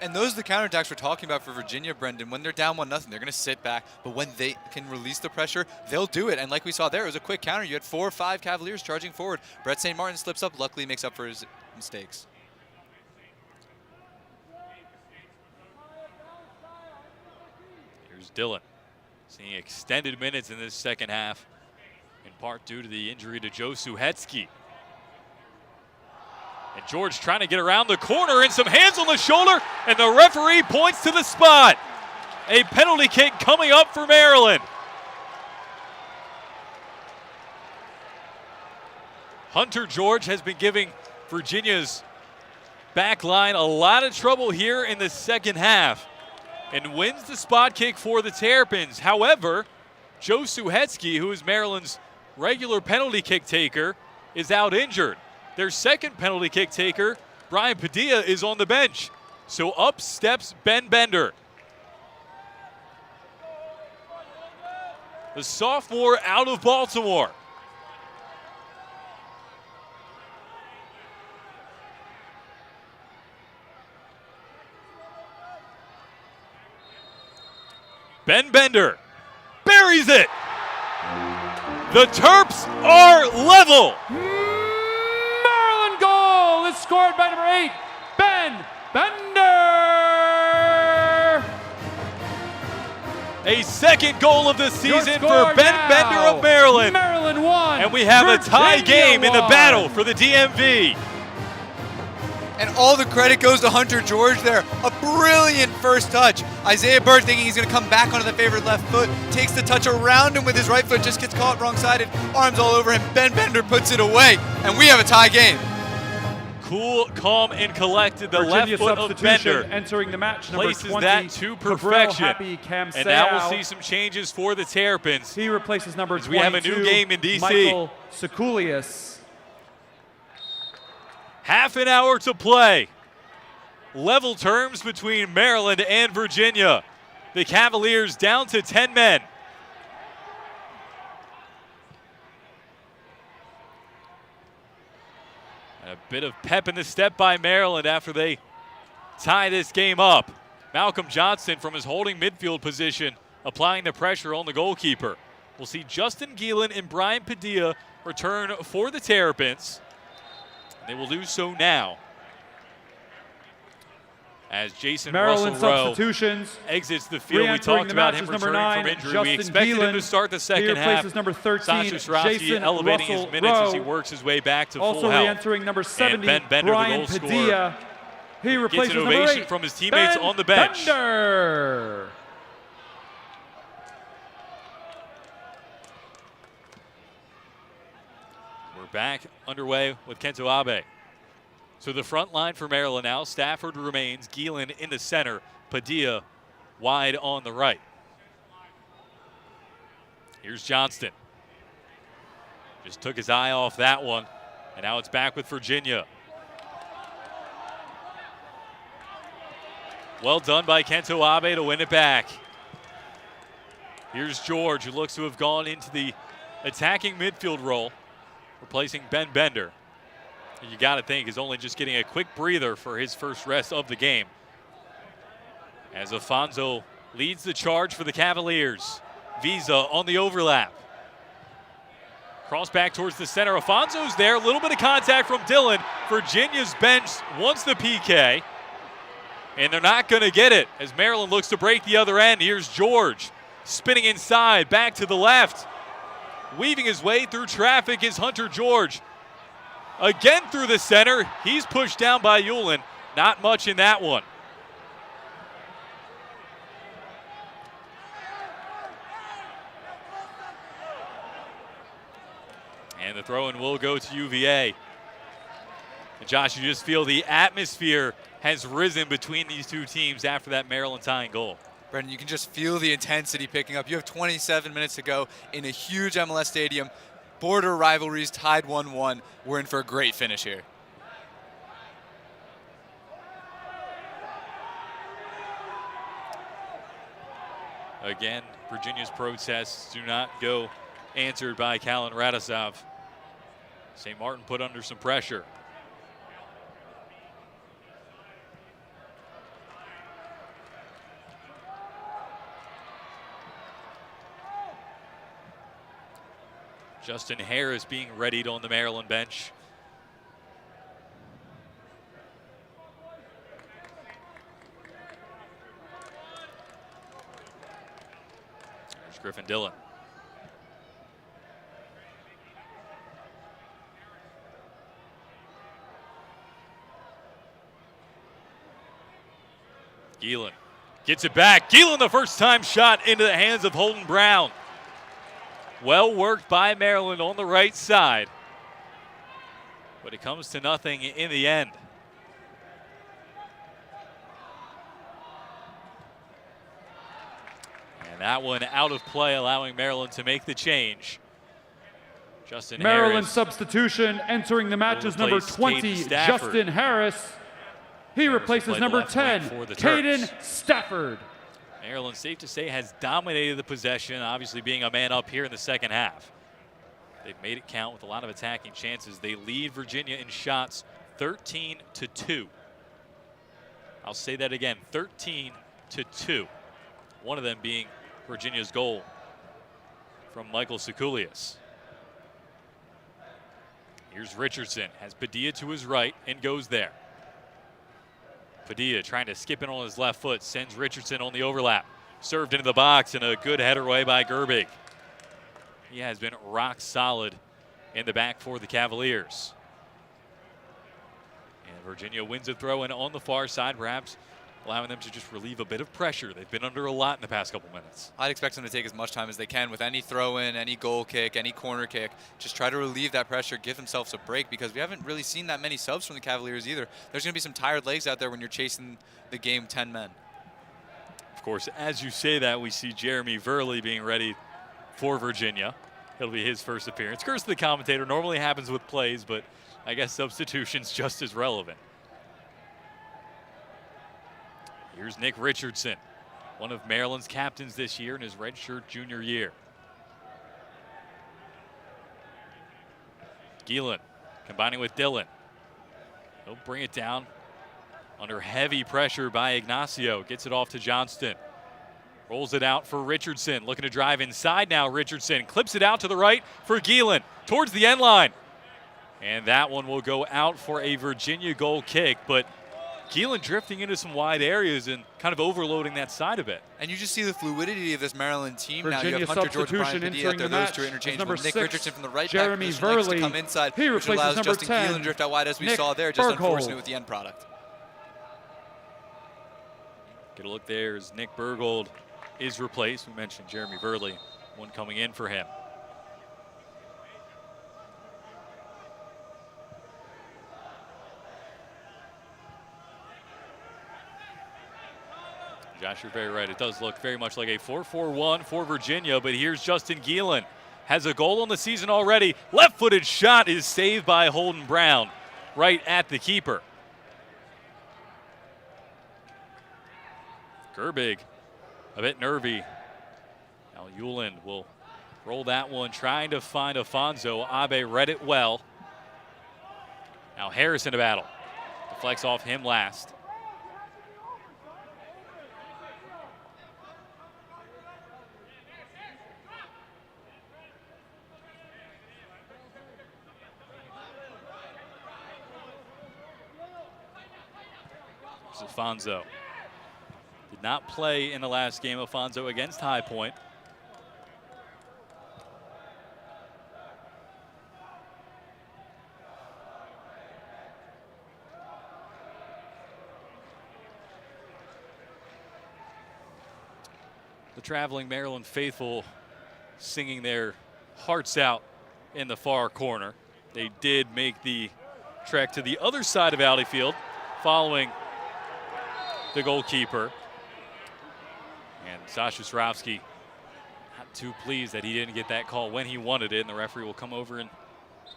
And those are the counterattacks we're talking about for Virginia, Brendan. When they're down 1-0, they're going to sit back. But when they can release the pressure, they'll do it. And like we saw there, it was a quick counter. You had 4 or 5 Cavaliers charging forward. Brett St. Martin slips up, luckily makes up for his mistakes. Here's Dillon, seeing extended minutes in this second half, in part due to the injury to Joe Suhetsky. And George trying to get around the corner, and some hands on the shoulder, and the referee points to the spot. A penalty kick coming up for Maryland. Hunter George has been giving Virginia's back line a lot of trouble here in the second half, and wins the spot kick for the Terrapins. However, Joe Suhetsky, who is Maryland's regular penalty kick taker, is out injured. Their second penalty kick taker, Brian Padilla, is on the bench. So up steps Ben Bender. The sophomore out of Baltimore. Ben Bender buries it. The Terps are level. Maryland goal is scored by number 8, Ben Bender. A second goal of the season for Ben Bender of Maryland. Maryland won. And we have a tie game in the battle for the DMV. And all the credit goes to Hunter George there. A brilliant first touch. Isaiah Bird, thinking he's going to come back onto the favorite left foot, takes the touch around him with his right foot, just gets caught wrong-sided, arms all over him. Ben Bender puts it away, and we have a tie game. Cool, calm, and collected. The Virginia left foot of Bender entering the match, number places 20, that to perfection. And now we'll see some changes for the Terrapins. He replaces number 22, we have a new game in DC. Michael Sekulius. Half an hour to play. Level terms between Maryland and Virginia. The Cavaliers down to 10 men. And a bit of pep in the step by Maryland after they tie this game up. Malcolm Johnson from his holding midfield position applying the pressure on the goalkeeper. We'll see Justin Geelan and Brian Padilla return for the Terrapins. They will do so now as Jason Maryland Russell substitutions. Exits the field. We talked about him returning from injury. We expected him to start the second half. Number 13, Sasha Srosky Jason elevating Russell his minutes Rowe. as he works his way back to Also full health. re-entering number 70, and Ben Bender, Brian the goal Padilla. He scorer, replaces gets an number ovation 8, from his teammates Ben on the bench. Bender. We're back underway with Kento Abe. So the front line for Maryland now. Stafford remains. Geelan in the center. Padilla wide on the right. Here's Johnston. Just took his eye off that one. And now it's back with Virginia. Well done by Kento Abe to win it back. Here's George, who looks to have gone into the attacking midfield role, replacing Ben Bender. You got to think is only just getting a quick breather for his first rest of the game. As Afonso leads the charge for the Cavaliers. Visa on the overlap. Cross back towards the center. Afonso's there. A little bit of contact from Dillon. Virginia's bench wants the PK. And they're not going to get it as Maryland looks to break the other end. Here's George spinning inside, back to the left. Weaving his way through traffic is Hunter George. Again through the center. He's pushed down by Ulen. Not much in that one. And the throw-in will go to UVA. And Josh, you just feel the atmosphere has risen between these two teams after that Maryland tying goal. Brendan, you can just feel the intensity picking up. You have 27 minutes to go in a huge MLS stadium. Border rivalries tied 1-1. We're in for a great finish here. Again, Virginia's protests do not go answered by Callan Radisov. St. Martin put under some pressure. Justin Harris being readied on the Maryland bench. There's Griffin Dillon. Geelan gets it back. Geelan, the first time shot into the hands of Holden Brown. Well worked by Maryland on the right side. But it comes to nothing in the end. And that one out of play, allowing Maryland to make the change. Justin Maryland Harris substitution entering the match is number 20, Justin Harris. He replaces number 10, Caden Stafford. Maryland, safe to say, has dominated the possession, obviously being a man up here in the second half. They've made it count with a lot of attacking chances. They lead Virginia in shots 13-2. I'll say that again, 13-2. One of them being Virginia's goal from Michael Sekulius. Here's Richardson, has Padilla to his right and goes there. Padilla trying to skip in on his left foot, sends Richardson on the overlap. Served into the box and a good header away by Gerbig. He has been rock solid in the back for the Cavaliers. And Virginia wins a throw in on the far side, perhaps allowing them to just relieve a bit of pressure. They've been under a lot in the past couple minutes. I'd expect them to take as much time as they can with any throw-in, any goal kick, any corner kick. Just try to relieve that pressure, give themselves a break, because we haven't really seen that many subs from the Cavaliers either. There's going to be some tired legs out there when you're chasing the game 10 men. Of course, as you say that, we see Jeremy Verley being ready for Virginia. It'll be his first appearance. Curse of the commentator normally happens with plays, but I guess substitution's just as relevant. Here's Nick Richardson, one of Maryland's captains this year in his redshirt junior year. Geelan combining with Dillon. He'll bring it down under heavy pressure by Ignacio. Gets it off to Johnston. Rolls it out for Richardson. Looking to drive inside now. Richardson clips it out to the right for Geelan towards the end line. And that one will go out for a Virginia goal kick, but Geelan drifting into some wide areas and kind of overloading that side a bit. And you just see the fluidity of this Maryland team. Virginia now you have Hunter George and Brian Padilla out there. Those two are interchangeable. Nick Richardson from the right back position likes to come inside, he which allows Justin 10, Geelan to drift out wide, as we saw there. Just unfortunate with the end product. Get a look there as Nick Bergold is replaced. We mentioned Jeremy Verley, one coming in for him. Josh, you're very right. It does look very much like a 4-4-1 for Virginia, but here's Justin Geelan. Has a goal on the season already. Left-footed shot is saved by Holden Brown right at the keeper. Gerbig a bit nervy. Now Euland will roll that one, trying to find Afonso. Abe read it well. Now Harris in a battle. Deflects off him last. Afonso did not play in the last game. Afonso against High Point. The traveling Maryland faithful singing their hearts out in the far corner. They did make the trek to the other side of Audi Field following the goalkeeper. And Sasha Swarovski not too pleased that he didn't get that call when he wanted it, and the referee will come over and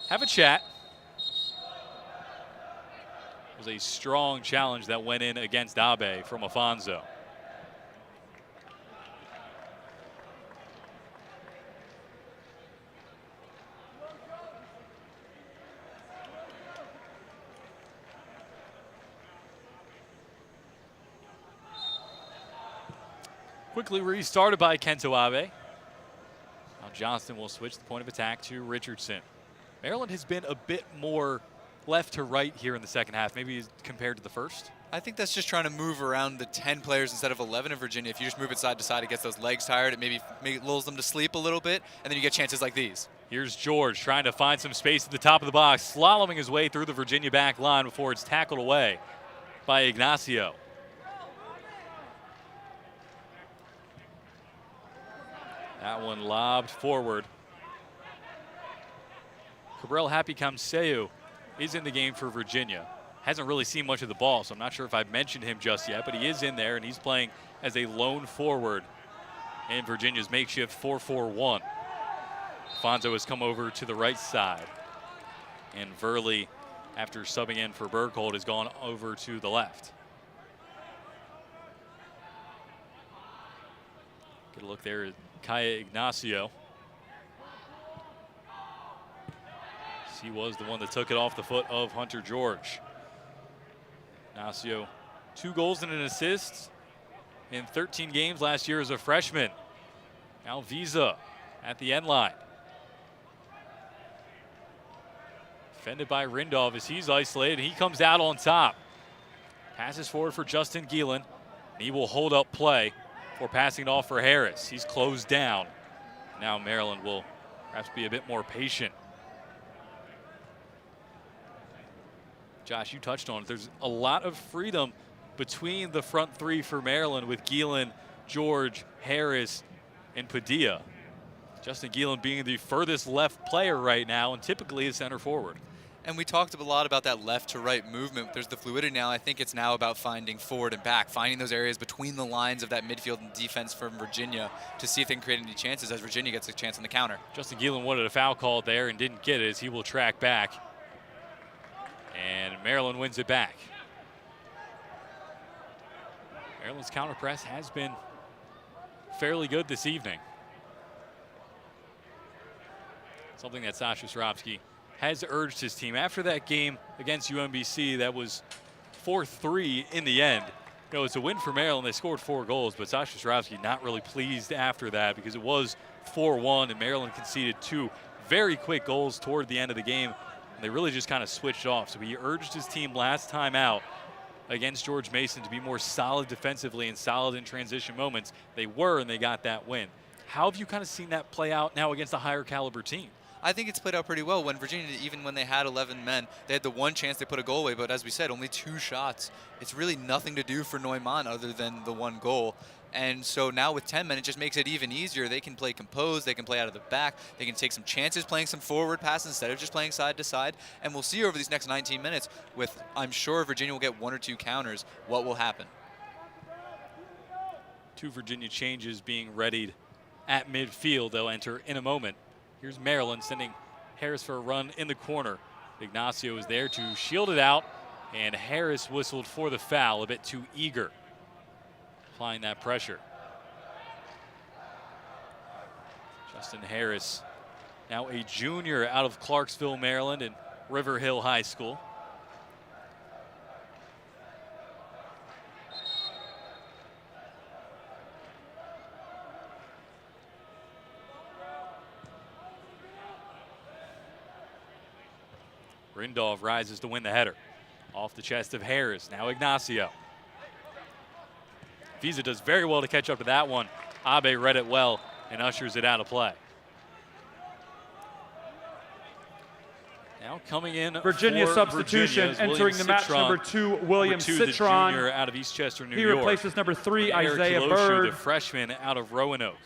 have a chat. It was a strong challenge that went in against Abe from Afonso. Quickly restarted by Kento Abe. Now Johnston will switch the point of attack to Richardson. Maryland has been a bit more left to right here in the second half, maybe compared to the first. I think that's just trying to move around the 10 players instead of 11 in Virginia. If you just move it side to side, it gets those legs tired. It maybe lulls them to sleep a little bit, and then you get chances like these. Here's George trying to find some space at the top of the box, slaloming his way through the Virginia back line before it's tackled away by Ignacio. That one lobbed forward. Cabral Happy Kamseu is in the game for Virginia. Hasn't really seen much of the ball, so I'm not sure if I've mentioned him just yet, but he is in there, and he's playing as a lone forward in Virginia's makeshift 4-4-1. Fonzo has come over to the right side, and Verley, after subbing in for Berghold, has gone over to the left. Get a look there at Kaya Ignacio. He was the one that took it off the foot of Hunter George. Ignacio, 2 goals and an assist in 13 games last year as a freshman. Now Visa at the end line. Defended by Rindov as he's isolated. He comes out on top. Passes forward for Justin Geelan. And he will hold up play for passing it off for Harris. He's closed down. Now Maryland will perhaps be a bit more patient. Josh, you touched on it. There's a lot of freedom between the front 3 for Maryland with Geelan, George, Harris, and Padilla. Justin Geelan being the furthest left player right now and typically a center forward. And we talked a lot about that left to right movement. There's the fluidity now. I think it's now about finding forward and back, finding those areas between the lines of that midfield and defense from Virginia to see if they can create any chances as Virginia gets a chance on the counter. Justin Geelan wanted a foul call there and didn't get it as he will track back. And Maryland wins it back. Maryland's counter press has been fairly good this evening. Something that Sasha Swarovski has urged his team. After that game against UMBC that was 4-3 in the end, you know, it's a win for Maryland. They scored 4 goals, but Sasha Swarovski not really pleased after that because it was 4-1 and Maryland conceded 2 very quick goals toward the end of the game. And they really just kind of switched off. So he urged his team last time out against George Mason to be more solid defensively and solid in transition moments. They were, and they got that win. How have you kind of seen that play out now against a higher caliber team? I think it's played out pretty well. When Virginia, even when they had 11 men, they had the one chance they put a goal away, but as we said, only 2 shots. It's really nothing to do for Neumann other than the 1 goal. And so now with 10 men, it just makes it even easier. They can play composed, they can play out of the back, they can take some chances playing some forward passes instead of just playing side to side. And we'll see over these next 19 minutes with, I'm sure Virginia will get 1 or 2 counters, what will happen. 2 Virginia changes being readied at midfield. They'll enter in a moment. Here's Maryland sending Harris for a run in the corner. Ignacio is there to shield it out, and Harris whistled for the foul, a bit too eager. Applying that pressure. Justin Harris, now a junior out of Clarksville, Maryland, and River Hill High School. Rindov rises to win the header. Off the chest of Harris, now Ignacio. Visa does very well to catch up to that one. Abe read it well and ushers it out of play. Now coming in Virginia for substitution, Virginia entering the match, number 2, William Citron. The junior out of Eastchester, New He York. replaces number 3, Eric Isaiah Kiloshu, Bird. the freshman out of Roanoke.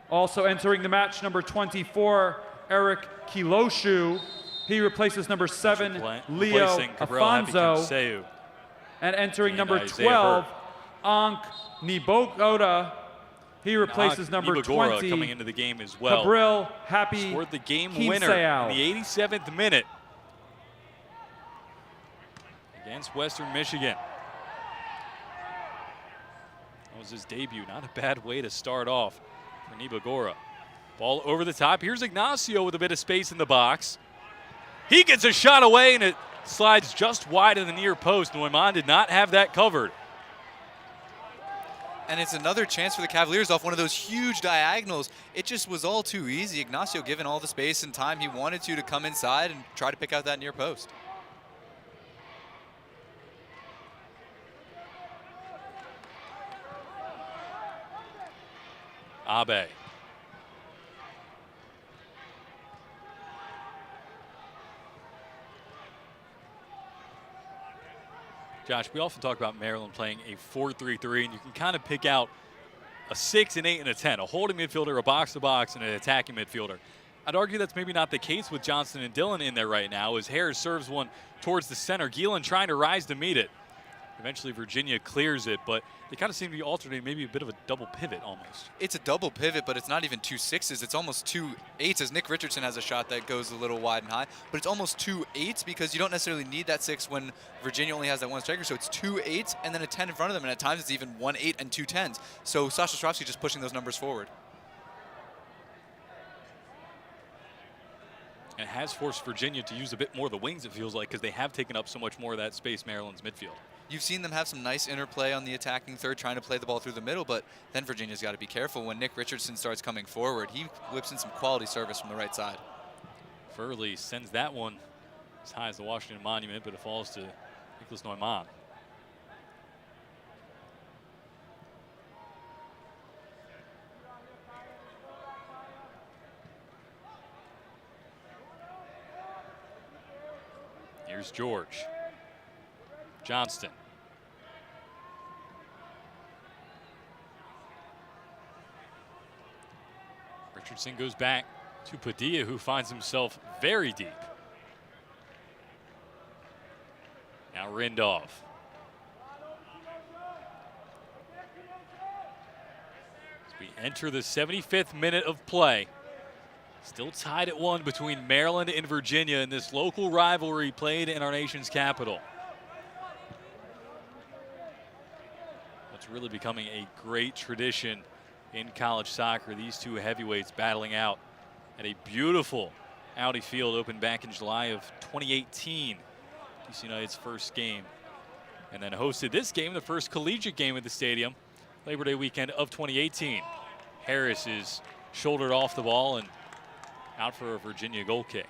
Also entering the match, number 24, Eric Kiloshu. He replaces number 7, Leo Afonso. And entering number 12, Ankh Nibogoda. He replaces number 20, coming into the game as well. Gabriel Happy scored the game Kinseo. winner in the 87th minute against Western Michigan. That was his debut. Not a bad way to start off for Nibogora. Ball over the top. Here's Ignacio with a bit of space in the box. He gets a shot away, and it slides just wide of the near post. Neumann did not have that covered. And it's another chance for the Cavaliers off one of those huge diagonals. It just was all too easy. Ignacio given all the space and time he wanted to come inside and try to pick out that near post. Abe. Josh, we often talk about Maryland playing a 4-3-3, and you can kind of pick out a 6, an 8, and a 10, a holding midfielder, a box-to-box, and an attacking midfielder. I'd argue that's maybe not the case with Johnston and Dillon in there right now, as Harris serves one towards the center. Gielan trying to rise to meet it. Eventually Virginia clears it, but they kind of seem to be alternating, maybe a bit of a double pivot almost. It's a double pivot, but it's not even 2 6s. It's almost 2 8s, as Nick Richardson has a shot that goes a little wide and high. But it's almost 2 8s because you don't necessarily need that 6 when Virginia only has that one striker. So it's 2 8s and then a 10 in front of them. And at times it's even 1 8 and 2 10s. So Sasha Ostrovsky just pushing those numbers forward. And it has forced Virginia to use a bit more of the wings, it feels like, because they have taken up so much more of that space, Maryland's midfield. You've seen them have some nice interplay on the attacking third, trying to play the ball through the middle, but then Virginia's got to be careful. When Nick Richardson starts coming forward, he whips in some quality service from the right side. Furley sends that one as high as the Washington Monument, but it falls to Nicholas Neumann. Here's George. Johnston. Richardson goes back to Padilla, who finds himself very deep. Now Rindolph. As we enter the 75th minute of play. Still tied at 1 between Maryland and Virginia in this local rivalry played in our nation's capital. It's really becoming a great tradition in college soccer. These two heavyweights battling out at a beautiful Audi Field, opened back in July of 2018. DC United's first game. And then hosted this game, the first collegiate game at the stadium, Labor Day weekend of 2018. Harris is shouldered off the ball and out for a Virginia goal kick.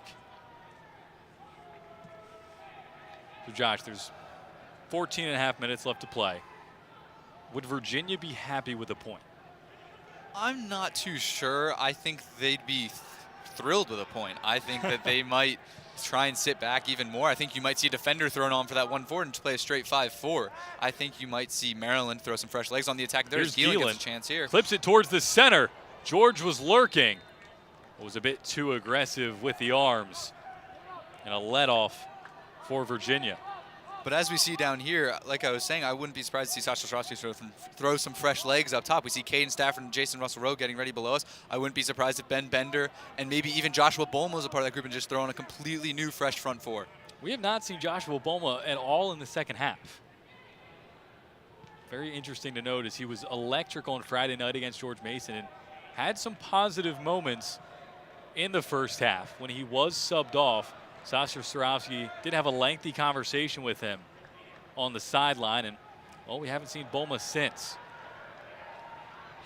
So Josh, there's 14.5 minutes left to play. Would Virginia be happy with a point? I'm not too sure. I think they'd be thrilled with a point. I think that they might try and sit back even more. I think you might see a defender thrown on for that 1-4 and play a straight 5-4. I think you might see Maryland throw some fresh legs on the attack. There's Gielan gets a chance here. Clips it towards the center. George was lurking. Was a bit too aggressive with the arms. And a let-off for Virginia. But as we see down here, like I was saying, I wouldn't be surprised to see Sasha Ostrovsky throw some fresh legs up top. We see Caden Stafford and Jason Russell-Rowe getting ready below us. I wouldn't be surprised if Ben Bender and maybe even Joshua Bolma was a part of that group and just throwing a completely new, fresh front four. We have not seen Joshua Bolma at all in the second half. Very interesting to note as he was electric on Friday night against George Mason and had some positive moments in the first half when he was subbed off. Sasha Ostrovsky did have a lengthy conversation with him on the sideline, and well, we haven't seen Bolma since.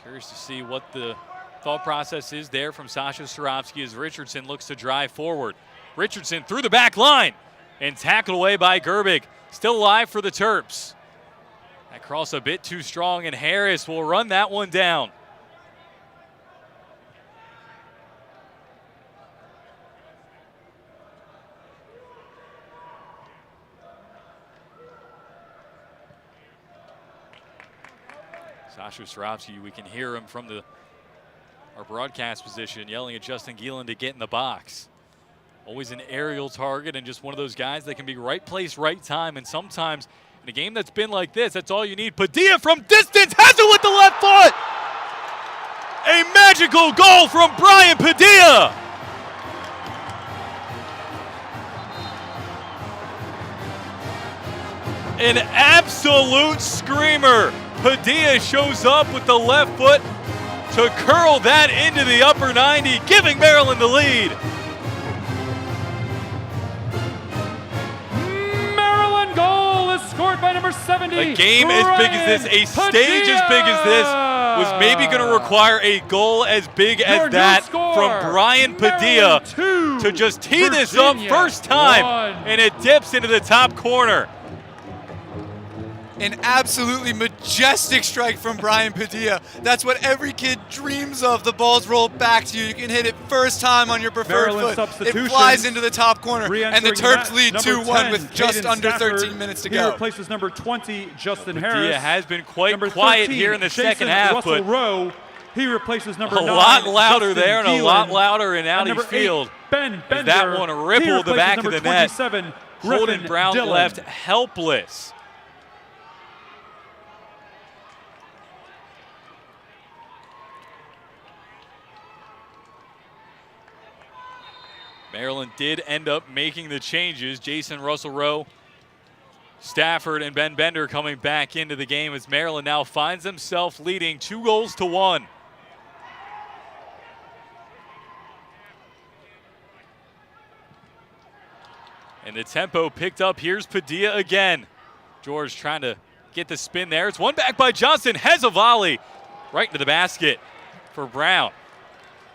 Curious to see what the thought process is there from Sasha Ostrovsky as Richardson looks to drive forward. Richardson through the back line and tackled away by Gerbig. Still alive for the Terps. That cross a bit too strong, and Harris will run that one down. Sasha Ostrovsky, we can hear him from the our broadcast position, yelling at Justin Geelan to get in the box. Always an aerial target and just one of those guys that can be right place, right time. And sometimes in a game that's been like this, that's all you need. Padilla from distance has it with the left foot. A magical goal from Brian Padilla. An absolute screamer. Padilla shows up with the left foot to curl that into the upper 90, giving Maryland the lead. Maryland goal is scored by number 70. A game as big as this, a stage as big as this, was maybe going to require a goal as big as that from Brian Padilla to just tee this up first time, and it dips into the top corner. An absolutely majestic strike from Brian Padilla. That's what every kid dreams of. The ball's rolled back to you. You can hit it first time on your preferred Maryland foot. It flies into the top corner, and the Terps lead 2-1 with just under 13 minutes to go. He replaces number 20, Justin Harris. Padilla has been quite quiet here in the second half, but Rowe. He replaces number 9, a lot louder Justin there and a lot louder in Audi Field. Ben Bender. That one rippled the back of the net. 27, Holden Brown Dillon. left helpless. Maryland did end up making the changes. Jason Russell-Rowe, Stafford, and Ben Bender coming back into the game as Maryland now finds themselves leading 2-1. And the tempo picked up. Here's Padilla again. George trying to get the spin there. It's one back by Johnson. Has a volley right into the basket for Brown.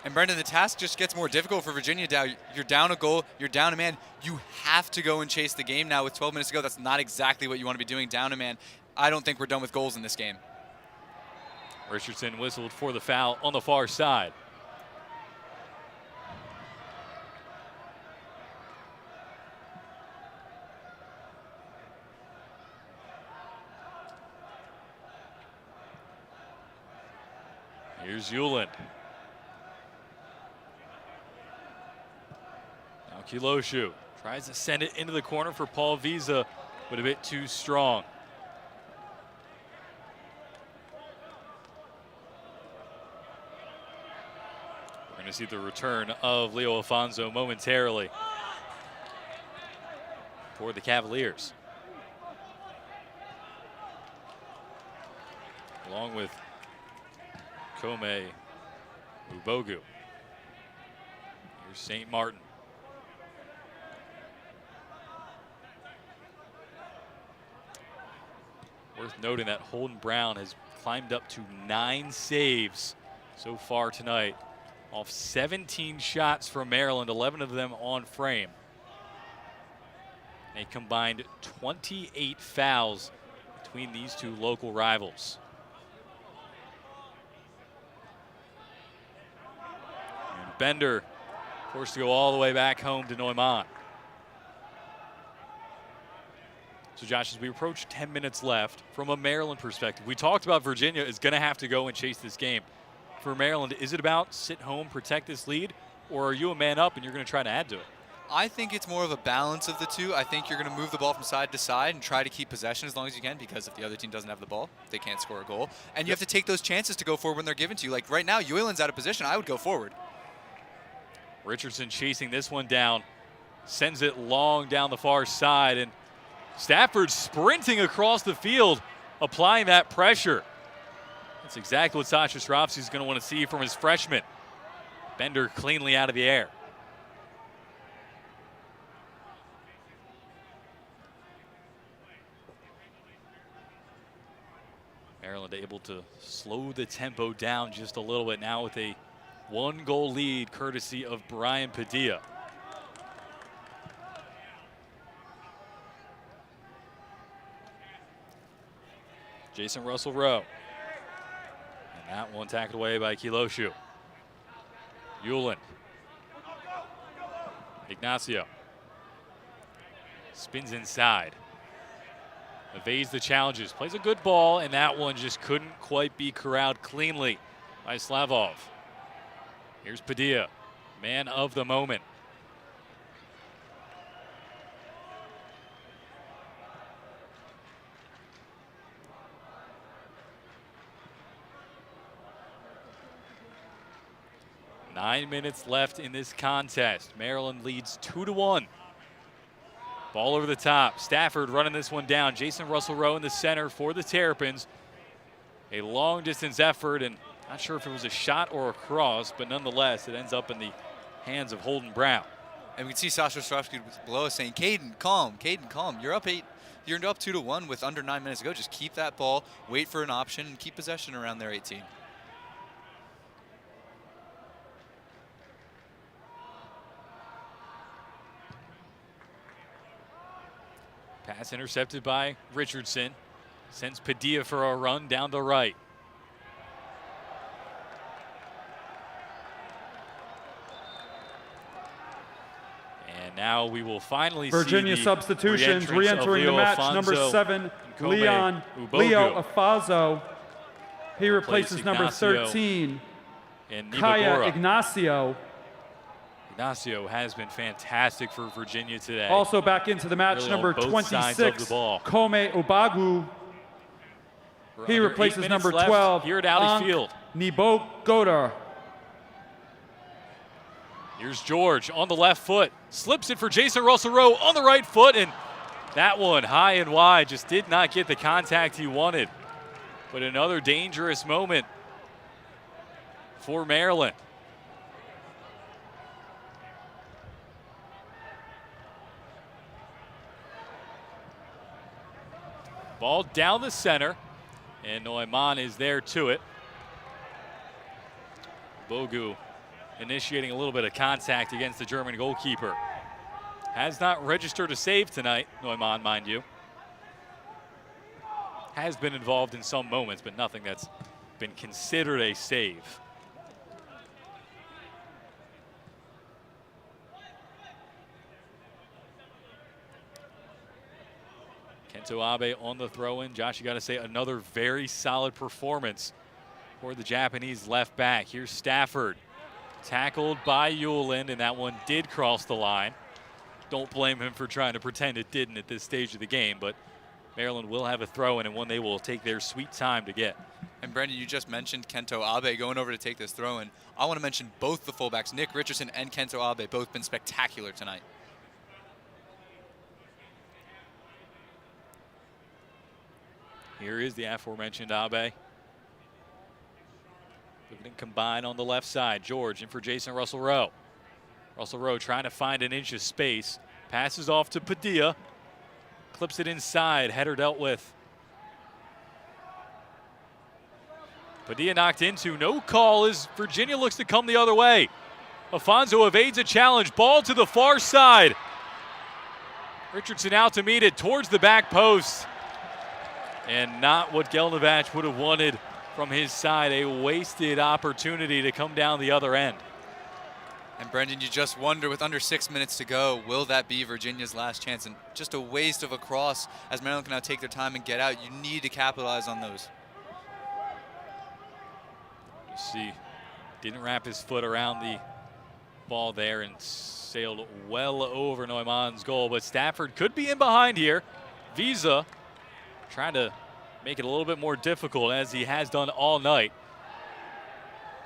And Brendan, the task just gets more difficult for Virginia now. You're down a goal, you're down a man. You have to go and chase the game now with 12 minutes to go. That's not exactly what you want to be doing, down a man. I don't think we're done with goals in this game. Richardson whistled for the foul on the far side. Here's Uland. Now Kiloshu tries to send it into the corner for Paul Visa, but a bit too strong. We're going to see the return of Leo Alfonso momentarily for the Cavaliers. Along with Kome Ubogu. Here's St. Martin. Worth noting that Holden Brown has climbed up to 9 saves so far tonight, off 17 shots from Maryland, 11 of them on frame. A combined 28 fouls between these two local rivals. And Bender forced to go all the way back home to Neumann. So Josh, as we approach 10 minutes left, from a Maryland perspective, we talked about Virginia is going to have to go and chase this game. For Maryland, is it about sit home, protect this lead, or are you a man up and you're going to try to add to it? I think it's more of a balance of the two. I think you're going to move the ball from side to side and try to keep possession as long as you can, because if the other team doesn't have the ball, they can't score a goal. And you have to take those chances to go forward when they're given to you. Like right now, Uland's out of position. I would go forward. Richardson chasing this one down, sends it long down the far side, and Stafford sprinting across the field, applying that pressure. That's exactly what Sasha Stropsy is going to want to see from his freshman. Bender cleanly out of the air. Maryland able to slow the tempo down just a little bit now with a 1-goal lead courtesy of Brian Padilla. Jason Russell-Rowe. And that one tackled away by Kiloshu. Uland. Ignacio. Spins inside. Evades the challenges. Plays a good ball, and that one just couldn't quite be corralled cleanly by Slavov. Here's Padilla, man of the moment. Nine minutes left in this contest. Maryland leads 2-1. Ball over the top. Stafford running this one down. Jason Russell-Rowe in the center for the Terrapins. A long distance effort, and not sure if it was a shot or a cross, but nonetheless, it ends up in the hands of Holden Brown. And we can see Sasha Ostrovsky below us saying, Caden, calm, Caden, calm. You're up 2-1 with under 9 minutes to go. Just keep that ball, wait for an option, and keep possession around their 18. Pass intercepted by Richardson. Sends Padilla for a run down the right. And now we will finally Virginia see the substitutions re-entering the match. Number 7, Leo Afazo. He replaces number 13, Kaya Ignacio. Ignacio has been fantastic for Virginia today. Also back into the match, really number 26, Kome Obagu. He replaces number 12, here at Audi Field. Nibo Godar. Here's George on the left foot. Slips it for Jason Russell-Rowe on the right foot, and that one high and wide just did not get the contact he wanted. But another dangerous moment for Maryland. Ball down the center, and Neumann is there to it. Bogu initiating a little bit of contact against the German goalkeeper. Has not registered a save tonight, Neumann, mind you. Has been involved in some moments, but nothing that's been considered a save. Kento Abe on the throw-in. Josh, you got to say another very solid performance for the Japanese left back. Here's Stafford, tackled by Ueland, and that one did cross the line. Don't blame him for trying to pretend it didn't at this stage of the game, but Maryland will have a throw-in, and one they will take their sweet time to get. And Brendan, you just mentioned Kento Abe going over to take this throw-in. I want to mention both the fullbacks, Nick Richardson and Kento Abe, both been spectacular tonight. Here is the aforementioned Abe. Looking to combine on the left side. George in for Jason Russell-Rowe. Russell-Rowe trying to find an inch of space. Passes off to Padilla. Clips it inside. Header dealt with. Padilla knocked into. No call as Virginia looks to come the other way. Afonso evades a challenge. Ball to the far side. Richardson out to meet it towards the back post. And not what Gelnevach would have wanted from his side. A wasted opportunity to come down the other end. And Brendan, you just wonder, with under 6 minutes to go, will that be Virginia's last chance? And just a waste of a cross as Maryland can now take their time and get out. You need to capitalize on those. You see, didn't wrap his foot around the ball there and sailed well over Neumann's goal. But Stafford could be in behind here. Visa trying to make it a little bit more difficult, as he has done all night.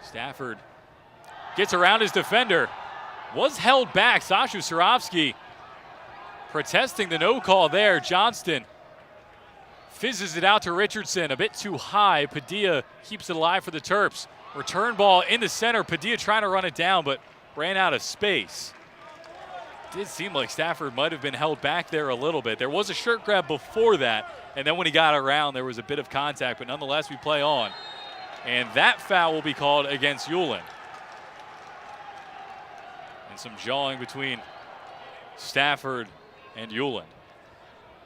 Stafford gets around his defender. Was held back. Sasha Surovsky protesting the no call there. Johnston fizzes it out to Richardson. A bit too high. Padilla keeps it alive for the Terps. Return ball in the center. Padilla trying to run it down, but ran out of space. Did seem like Stafford might have been held back there a little bit. There was a shirt grab before that, and then when he got around, there was a bit of contact, but nonetheless, we play on. And that foul will be called against Ueland. And some jawing between Stafford and Ueland.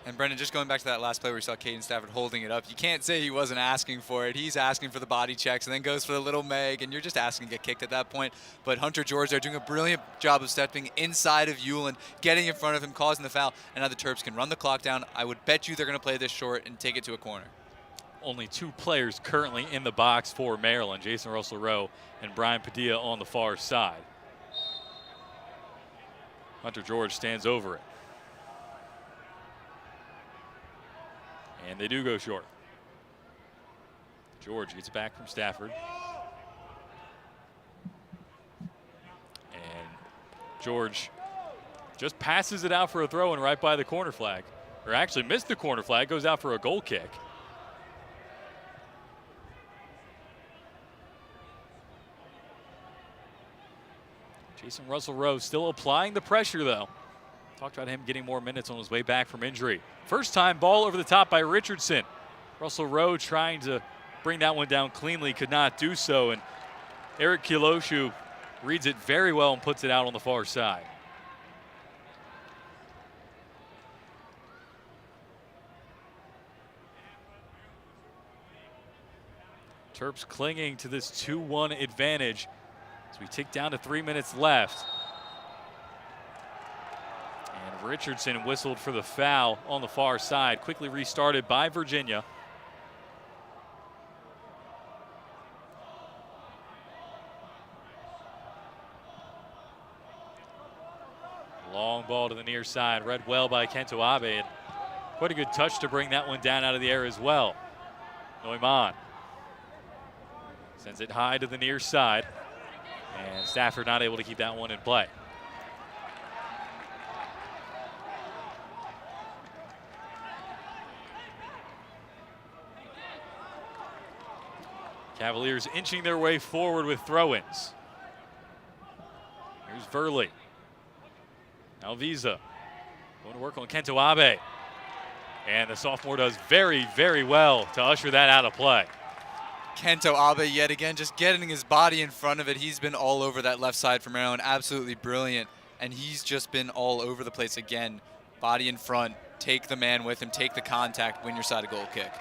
And Brendan, just going back to that last play where we saw Caden Stafford holding it up, you can't say he wasn't asking for it. He's asking for the body checks and then goes for the little Meg, and you're just asking to get kicked at that point. But Hunter George there doing a brilliant job of stepping inside of Ueland, getting in front of him, causing the foul, and now the Terps can run the clock down. I would bet you they're going to play this short and take it to a corner. only 2 players currently in the box for Maryland, Jason Russell-Rowe and Brian Padilla on the far side. Hunter George stands over it. And they do go short. George gets it back from Stafford. And George just passes it out for a throw and right by the corner flag. Or actually missed the corner flag, goes out for a goal kick. Jason Russell-Rowe still applying the pressure though. Talked about him getting more minutes on his way back from injury. First time ball over the top by Richardson. Russell-Rowe trying to bring that one down cleanly, could not do so. And Eric Kiloshu reads it very well and puts it out on the far side. Terps clinging to this 2-1 advantage as we tick down to 3 minutes left. And Richardson whistled for the foul on the far side, quickly restarted by Virginia. Long ball to the near side, read well by Kento Abe, and quite a good touch to bring that one down out of the air as well. Neumann sends it high to the near side, and Stafford not able to keep that one in play. Cavaliers inching their way forward with throw-ins. Here's Verley. Now Visa going to work on Kento Abe. And the sophomore does very, very well to usher that out of play. Kento Abe yet again, just getting his body in front of it. He's been all over that left side for Maryland, absolutely brilliant. And he's just been all over the place again. Body in front, take the man with him, take the contact, win your side a goal kick.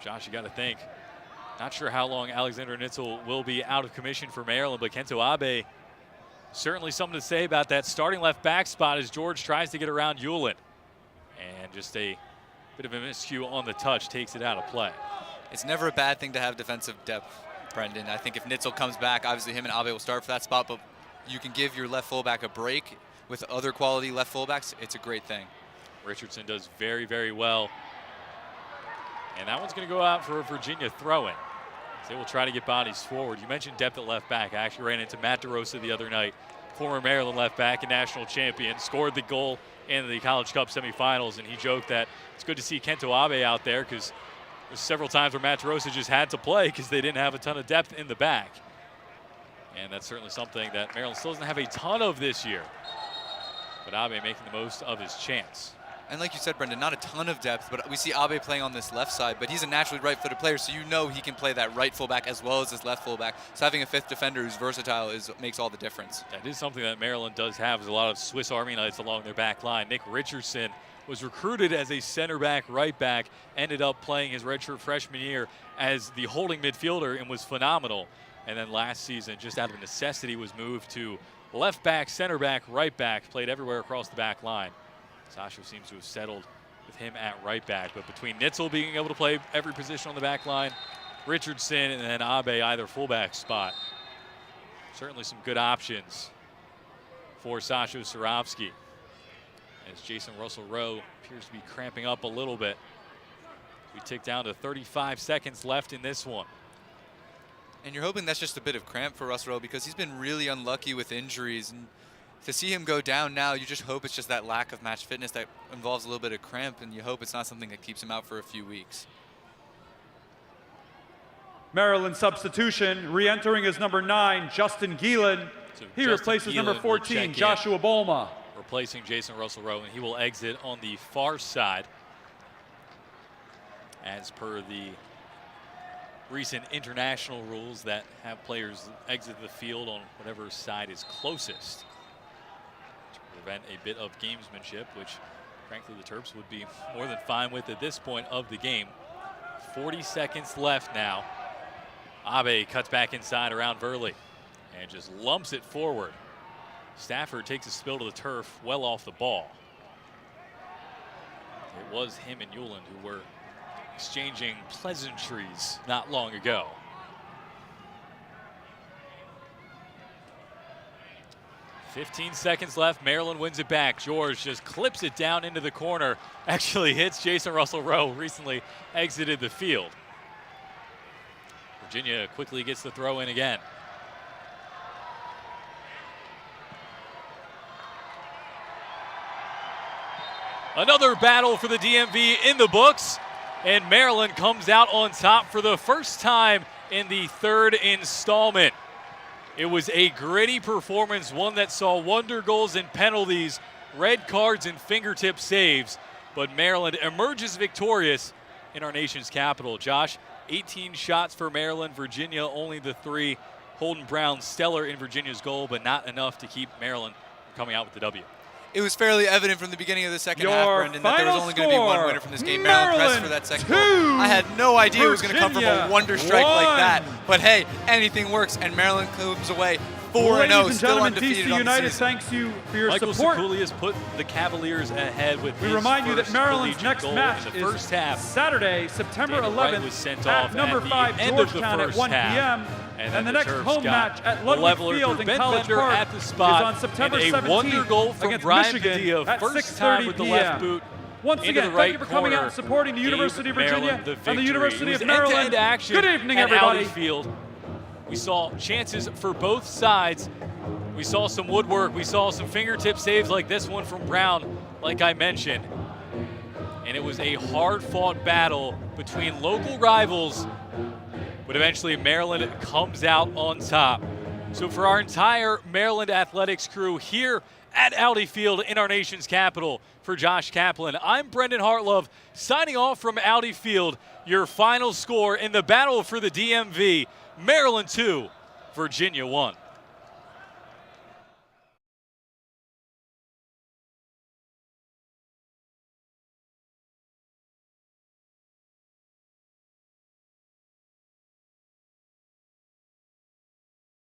Josh, you got to think. Not sure how long Alexander Nitzel will be out of commission for Maryland, but Kento Abe, certainly something to say about that starting left back spot as George tries to get around Hewlett. And just a bit of a miscue on the touch takes it out of play. It's never a bad thing to have defensive depth, Brendan. I think if Nitzel comes back, obviously him and Abe will start for that spot, but you can give your left fullback a break with other quality left fullbacks. It's a great thing. Richardson does very, very well. And that one's going to go out for a Virginia throw-in. They will try to get bodies forward. You mentioned depth at left back. I actually ran into Matt DeRosa the other night, former Maryland left back and national champion, scored the goal in the College Cup semifinals, and he joked that it's good to see Kento Abe out there because there's several times where Matt DeRosa just had to play because they didn't have a ton of depth in the back. And that's certainly something that Maryland still doesn't have a ton of this year. But Abe making the most of his chance. And like you said, Brendan, not a ton of depth, but we see Abe playing on this left side, but he's a naturally right-footed player, so you know he can play that right fullback as well as his left fullback. So having a fifth defender who's versatile makes all the difference. That is something that Maryland does have, is a lot of Swiss Army knives along their back line. Nick Richardson was recruited as a center back, right back, ended up playing his redshirt freshman year as the holding midfielder and was phenomenal. And then last season, just out of necessity, was moved to left back, center back, right back, played everywhere across the back line. Sasha seems to have settled with him at right back, but between Nitzel being able to play every position on the back line, Richardson and then Abe either fullback spot. Certainly some good options for Sasha Surovsky. As Jason Russell-Rowe appears to be cramping up a little bit. We tick down to 35 seconds left in this one. And you're hoping that's just a bit of cramp for Russell-Rowe because he's been really unlucky with injuries. And to see him go down now, you just hope it's just that lack of match fitness that involves a little bit of cramp, and you hope it's not something that keeps him out for a few weeks. Maryland substitution, re-entering is number 9, Justin Geelan. So he replaces number 14, Joshua Bolma. Replacing Jason Russell-Rowe, and he will exit on the far side as per the recent international rules that have players exit the field on whatever side is closest to prevent a bit of gamesmanship, which frankly the Terps would be more than fine with at this point of the game. 40 seconds left now. Abe cuts back inside around Verley and just lumps it forward. Stafford takes a spill to the turf well off the ball. It was him and Hewland who were exchanging pleasantries not long ago. "15 seconds left. Maryland wins it back. George just clips it down into the corner. Actually hits Jason Russell Rowe, recently exited the field. Virginia quickly gets the throw in again. Another battle for the DMV in the books, and Maryland comes out on top for the first time in the third installment. It was a gritty performance, one that saw wonder goals and penalties, red cards and fingertip saves, but Maryland emerges victorious in our nation's capital. Josh, 18 shots for Maryland, Virginia only the 3. Holden Brown stellar in Virginia's goal, but not enough to keep Maryland from coming out with the W. It was fairly evident from the beginning of the second half, Brendan, that there was only going to be one winner from this game. Maryland pressed for that second goal. I had no idea it was going to come from a wonder strike like that. But hey, anything works, and Maryland comes away 4-0, still undefeated on the United season. thanks you for your Michael support. Sekoulias has put the Cavaliers ahead with We his remind you that first Maryland's collegiate next goal match in the is first half. Saturday, September Daniel Wright 11th was sent at off number at the 5 end of the Georgetown at first 1 half. p.m. And the next Terps home got match at the Ludwig leveler Field through in Ben College Bender Park at the spot, is on September and a 17th wonder goal from against Brian Michigan Padilla, at first time 6:30 with the p.m. left boot. Once into again, the right thank you for coming out and corner, supporting the gave University of Virginia Maryland the and the victory. University It was of Maryland. end-to-end action Good evening, at everybody. Audi Field. We saw chances for both sides. We saw some woodwork. We saw some fingertip saves like this one from Brown, like I mentioned. And it was a hard-fought battle between local rivals, but eventually Maryland comes out on top. So for our entire Maryland athletics crew here at Audi Field in our nation's capital, for Josh Kaplan, I'm Brendan Hartlove, signing off from Audi Field. Your final score in the battle for the DMV, Maryland 2, Virginia 1.